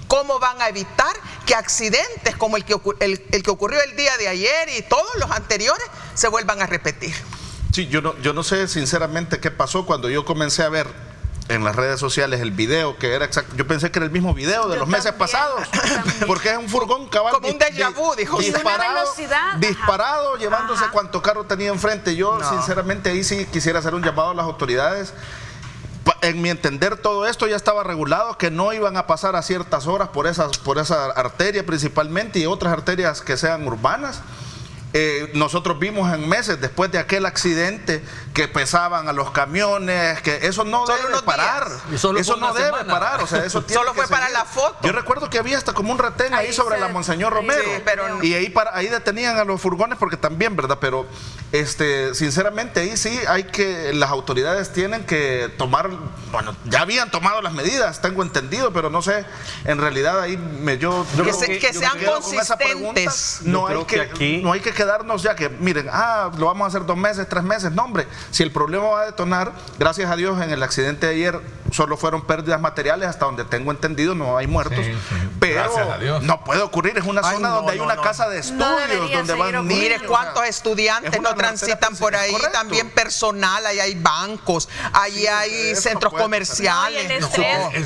cómo van a evitar que accidentes como el que ocurrió el día de ayer y todos los anteriores se vuelvan a repetir. Sí, yo no sé sinceramente qué pasó cuando yo comencé a ver en las redes sociales el video, que era exacto. Yo pensé que era el mismo video de los meses pasados, porque es un furgón cabal, como un déjà vu, dijo, disparado, llevándose cuanto carro tenía enfrente. Yo sinceramente ahí sí quisiera hacer un llamado a las autoridades. En mi entender, todo esto ya estaba regulado, que no iban a pasar a ciertas horas por esa arteria principalmente y otras arterias que sean urbanas. Nosotros vimos en meses después de aquel accidente que pesaban a los camiones, que eso no debe parar. Eso no debe parar. O sea, eso tiene solo fue para la foto. Yo recuerdo que había hasta como un retén ahí sobre la Monseñor Romero. Sí, pero y ahí detenían a los furgones porque también, ¿verdad? Pero sinceramente ahí sí las autoridades tienen que tomar, bueno, ya habían tomado las medidas, tengo entendido, pero no sé, en realidad ahí que sean consistentes. No hay que quedarnos ya que, miren, lo vamos a hacer 2 meses, 3 meses. No, hombre, si el problema va a detonar, gracias a Dios en el accidente de ayer solo fueron pérdidas materiales, hasta donde tengo entendido no hay muertos, pero no puede ocurrir, es una zona donde hay una casa de estudios, donde van niños. Mire cuántos estudiantes no transitan por ahí, también personal, ahí hay bancos, ahí hay centros comerciales.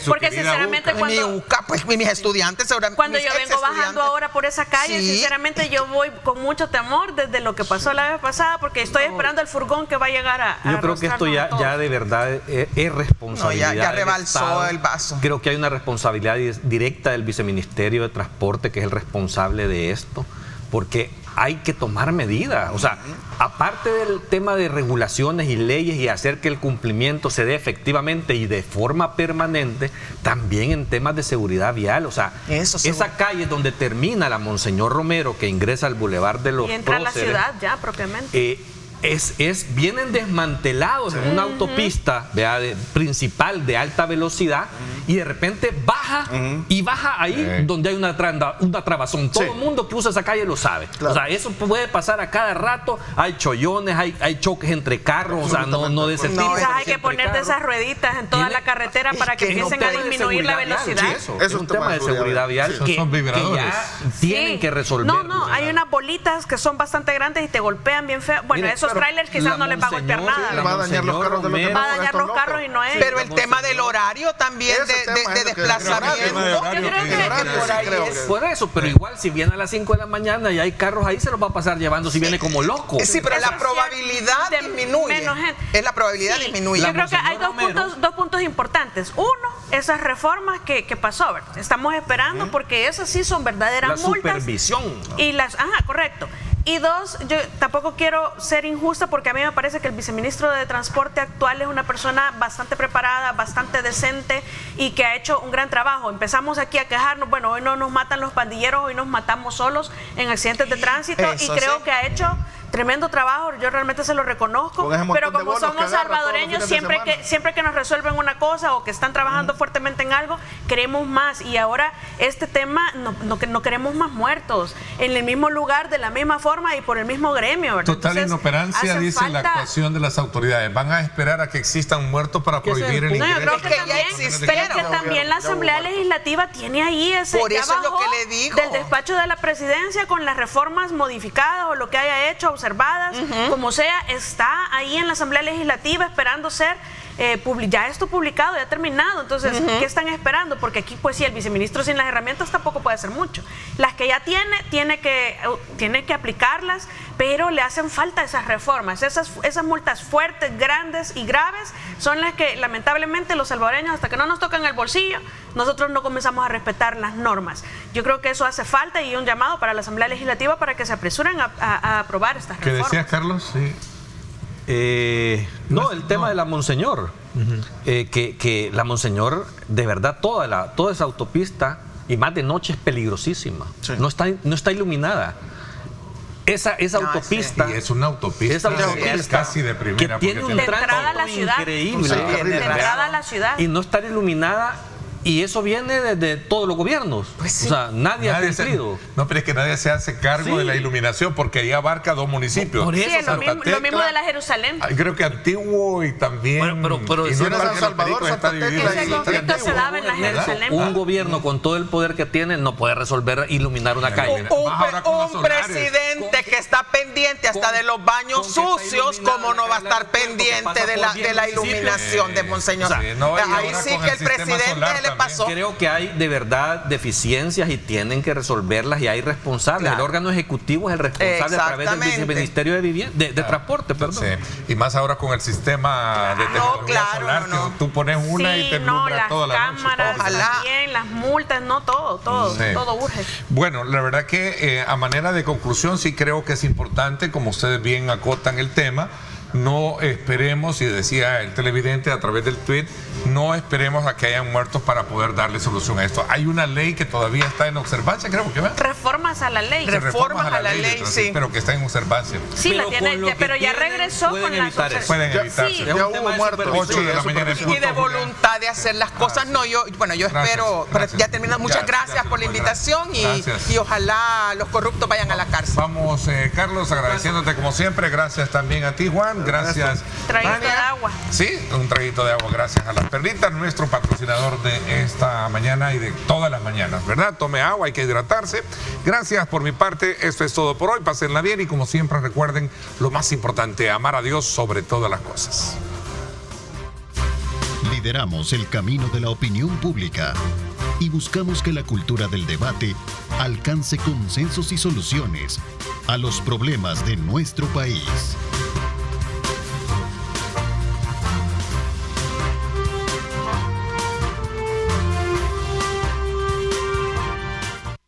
Porque sinceramente mis estudiantes, cuando yo vengo bajando ahora por esa calle, sinceramente yo voy con mucho temor desde lo que pasó la vez pasada, porque estoy esperando el furgón que va a llegar a yo creo que esto ya de verdad es responsabilidad. Ya rebalsó el vaso. Creo que hay una responsabilidad directa del Viceministerio de Transporte, que es el responsable de esto, porque hay que tomar medidas. O sea, aparte del tema de regulaciones y leyes y hacer que el cumplimiento se dé efectivamente y de forma permanente, también en temas de seguridad vial. O sea, esa calle donde termina la Monseñor Romero, que ingresa al Boulevard de los y entra Próceres, a la ciudad ya propiamente. Vienen desmantelados en una autopista principal de alta velocidad y de repente baja ahí donde hay una trabazón. Todo el mundo que usa esa calle lo sabe. Claro. O sea, eso puede pasar a cada rato. Hay chollones, hay choques entre carros, o sea, no de ese tipo. Hay que poner de esas rueditas en toda la carretera para que empiecen a disminuir la velocidad. Eso es un tema de seguridad vial que ya tienen que resolver. No, hay unas bolitas que son bastante grandes y te golpean bien feo. Bueno, esos trailers quizás no les va a golpear nada. Va a dañar los carros de los demás. Va a dañar los carros y no es. Pero el tema del horario también de desplazamiento. Por eso, pero igual si viene a las 5 de la mañana y hay carros ahí, se los va a pasar llevando si viene como loco. Sí, pero la probabilidad disminuye. Es la probabilidad disminuye. Yo creo que hay dos puntos importantes. Uno, esas reformas que pasó, ¿verdad? Estamos esperando porque esas sí son verdaderas multas. La supervisión. Y correcto. Y 2, yo tampoco quiero ser injusta porque a mí me parece que el viceministro de Transporte actual es una persona bastante preparada, bastante decente y que ha hecho un gran trabajo. Empezamos aquí a quejarnos, bueno, hoy no nos matan los pandilleros, hoy nos matamos solos en accidentes de tránsito y creo que ha hecho tremendo trabajo, yo realmente se lo reconozco, pero como somos salvadoreños, siempre que nos resuelven una cosa o que están trabajando fuertemente en algo, queremos más. Y ahora este tema, no queremos más muertos en el mismo lugar, de la misma forma y por el mismo gremio, ¿verdad? Total inoperancia, dice la actuación de las autoridades. Van a esperar a que existan muertos para prohibir el ingreso. Yo creo que también la Asamblea Legislativa tiene ahí ese por eso es lo que le digo del despacho de la presidencia con las reformas modificadas o lo que haya hecho, observadas, como sea, está ahí en la Asamblea Legislativa esperando ser ya esto publicado, ya terminado. Entonces, ¿qué están esperando? Porque aquí, pues sí, el viceministro sin las herramientas tampoco puede hacer mucho. Las que ya tiene que aplicarlas, pero le hacen falta esas reformas. Esas multas fuertes, grandes y graves son las que lamentablemente los salvadoreños, hasta que no nos tocan el bolsillo, nosotros no comenzamos a respetar las normas. Yo creo que eso hace falta, y un llamado para la Asamblea Legislativa para que se apresuren a aprobar estas reformas. ¿Qué decías, Carlos? Sí. El tema de la Monseñor, que la Monseñor, de verdad, toda esa autopista, y más de noche, es peligrosíma. Sí. No está iluminada. Esa autopista, sí. Y es una autopista, es casi de primera, que tiene un tránsito increíble, de entrada a la ciudad, y no está iluminada. Y eso viene de todos los gobiernos. Pues sí. O sea, nadie ha cumplido. No, pero es que nadie se hace cargo de la iluminación, porque ahí abarca 2 municipios. Por eso, sí, lo mismo de la Jerusalén. Creo que Antiguo y también... Pero y si no San Salvador, Santa Tecla. Ese conflicto se daba en la Jerusalén. Un gobierno con todo el poder que tiene no puede resolver iluminar una calle. Un presidente que está pendiente hasta de los baños sucios, ¿cómo no va a estar pendiente de la iluminación de Monseñor? Ahí sí que el presidente pasó. Creo que hay de verdad deficiencias y tienen que resolverlas, y hay responsables. Claro. El órgano ejecutivo es el responsable a través del Viceministerio de Transporte. Perdón. Sí. Y más ahora con el sistema de tecnología solar, que tú pones una y te alumbra toda la noche. Las cámaras también, las multas, todo urge. Bueno, la verdad que a manera de conclusión sí creo que es importante, como ustedes bien acotan el tema, no esperemos, y decía el televidente a través del tweet, no esperemos a que hayan muertos para poder darle solución a esto. Hay una ley que todavía está en observancia, creo que va. Reformas a la ley. Reformas a la ley, sí. Pero que está en observancia. Sí, pero ya regresó con las observaciones. Pueden evitarse. Sí. Ya hubo muertos. 8 de la mañana. Y de voluntad de hacer las cosas. Yo espero, ya terminamos. Muchas gracias por la invitación y ojalá los corruptos vayan a la cárcel. Vamos, Carlos, agradeciéndote como siempre. Gracias también a ti, Juan. Gracias. Traguito de agua. Sí, un traguito de agua. Gracias a Las Perlitas, nuestro patrocinador de esta mañana y de todas las mañanas, ¿verdad? Tome agua, hay que hidratarse. Gracias por mi parte. Esto es todo por hoy. Pásenla bien y, como siempre, recuerden lo más importante: amar a Dios sobre todas las cosas. Lideramos el camino de la opinión pública y buscamos que la cultura del debate alcance consensos y soluciones a los problemas de nuestro país.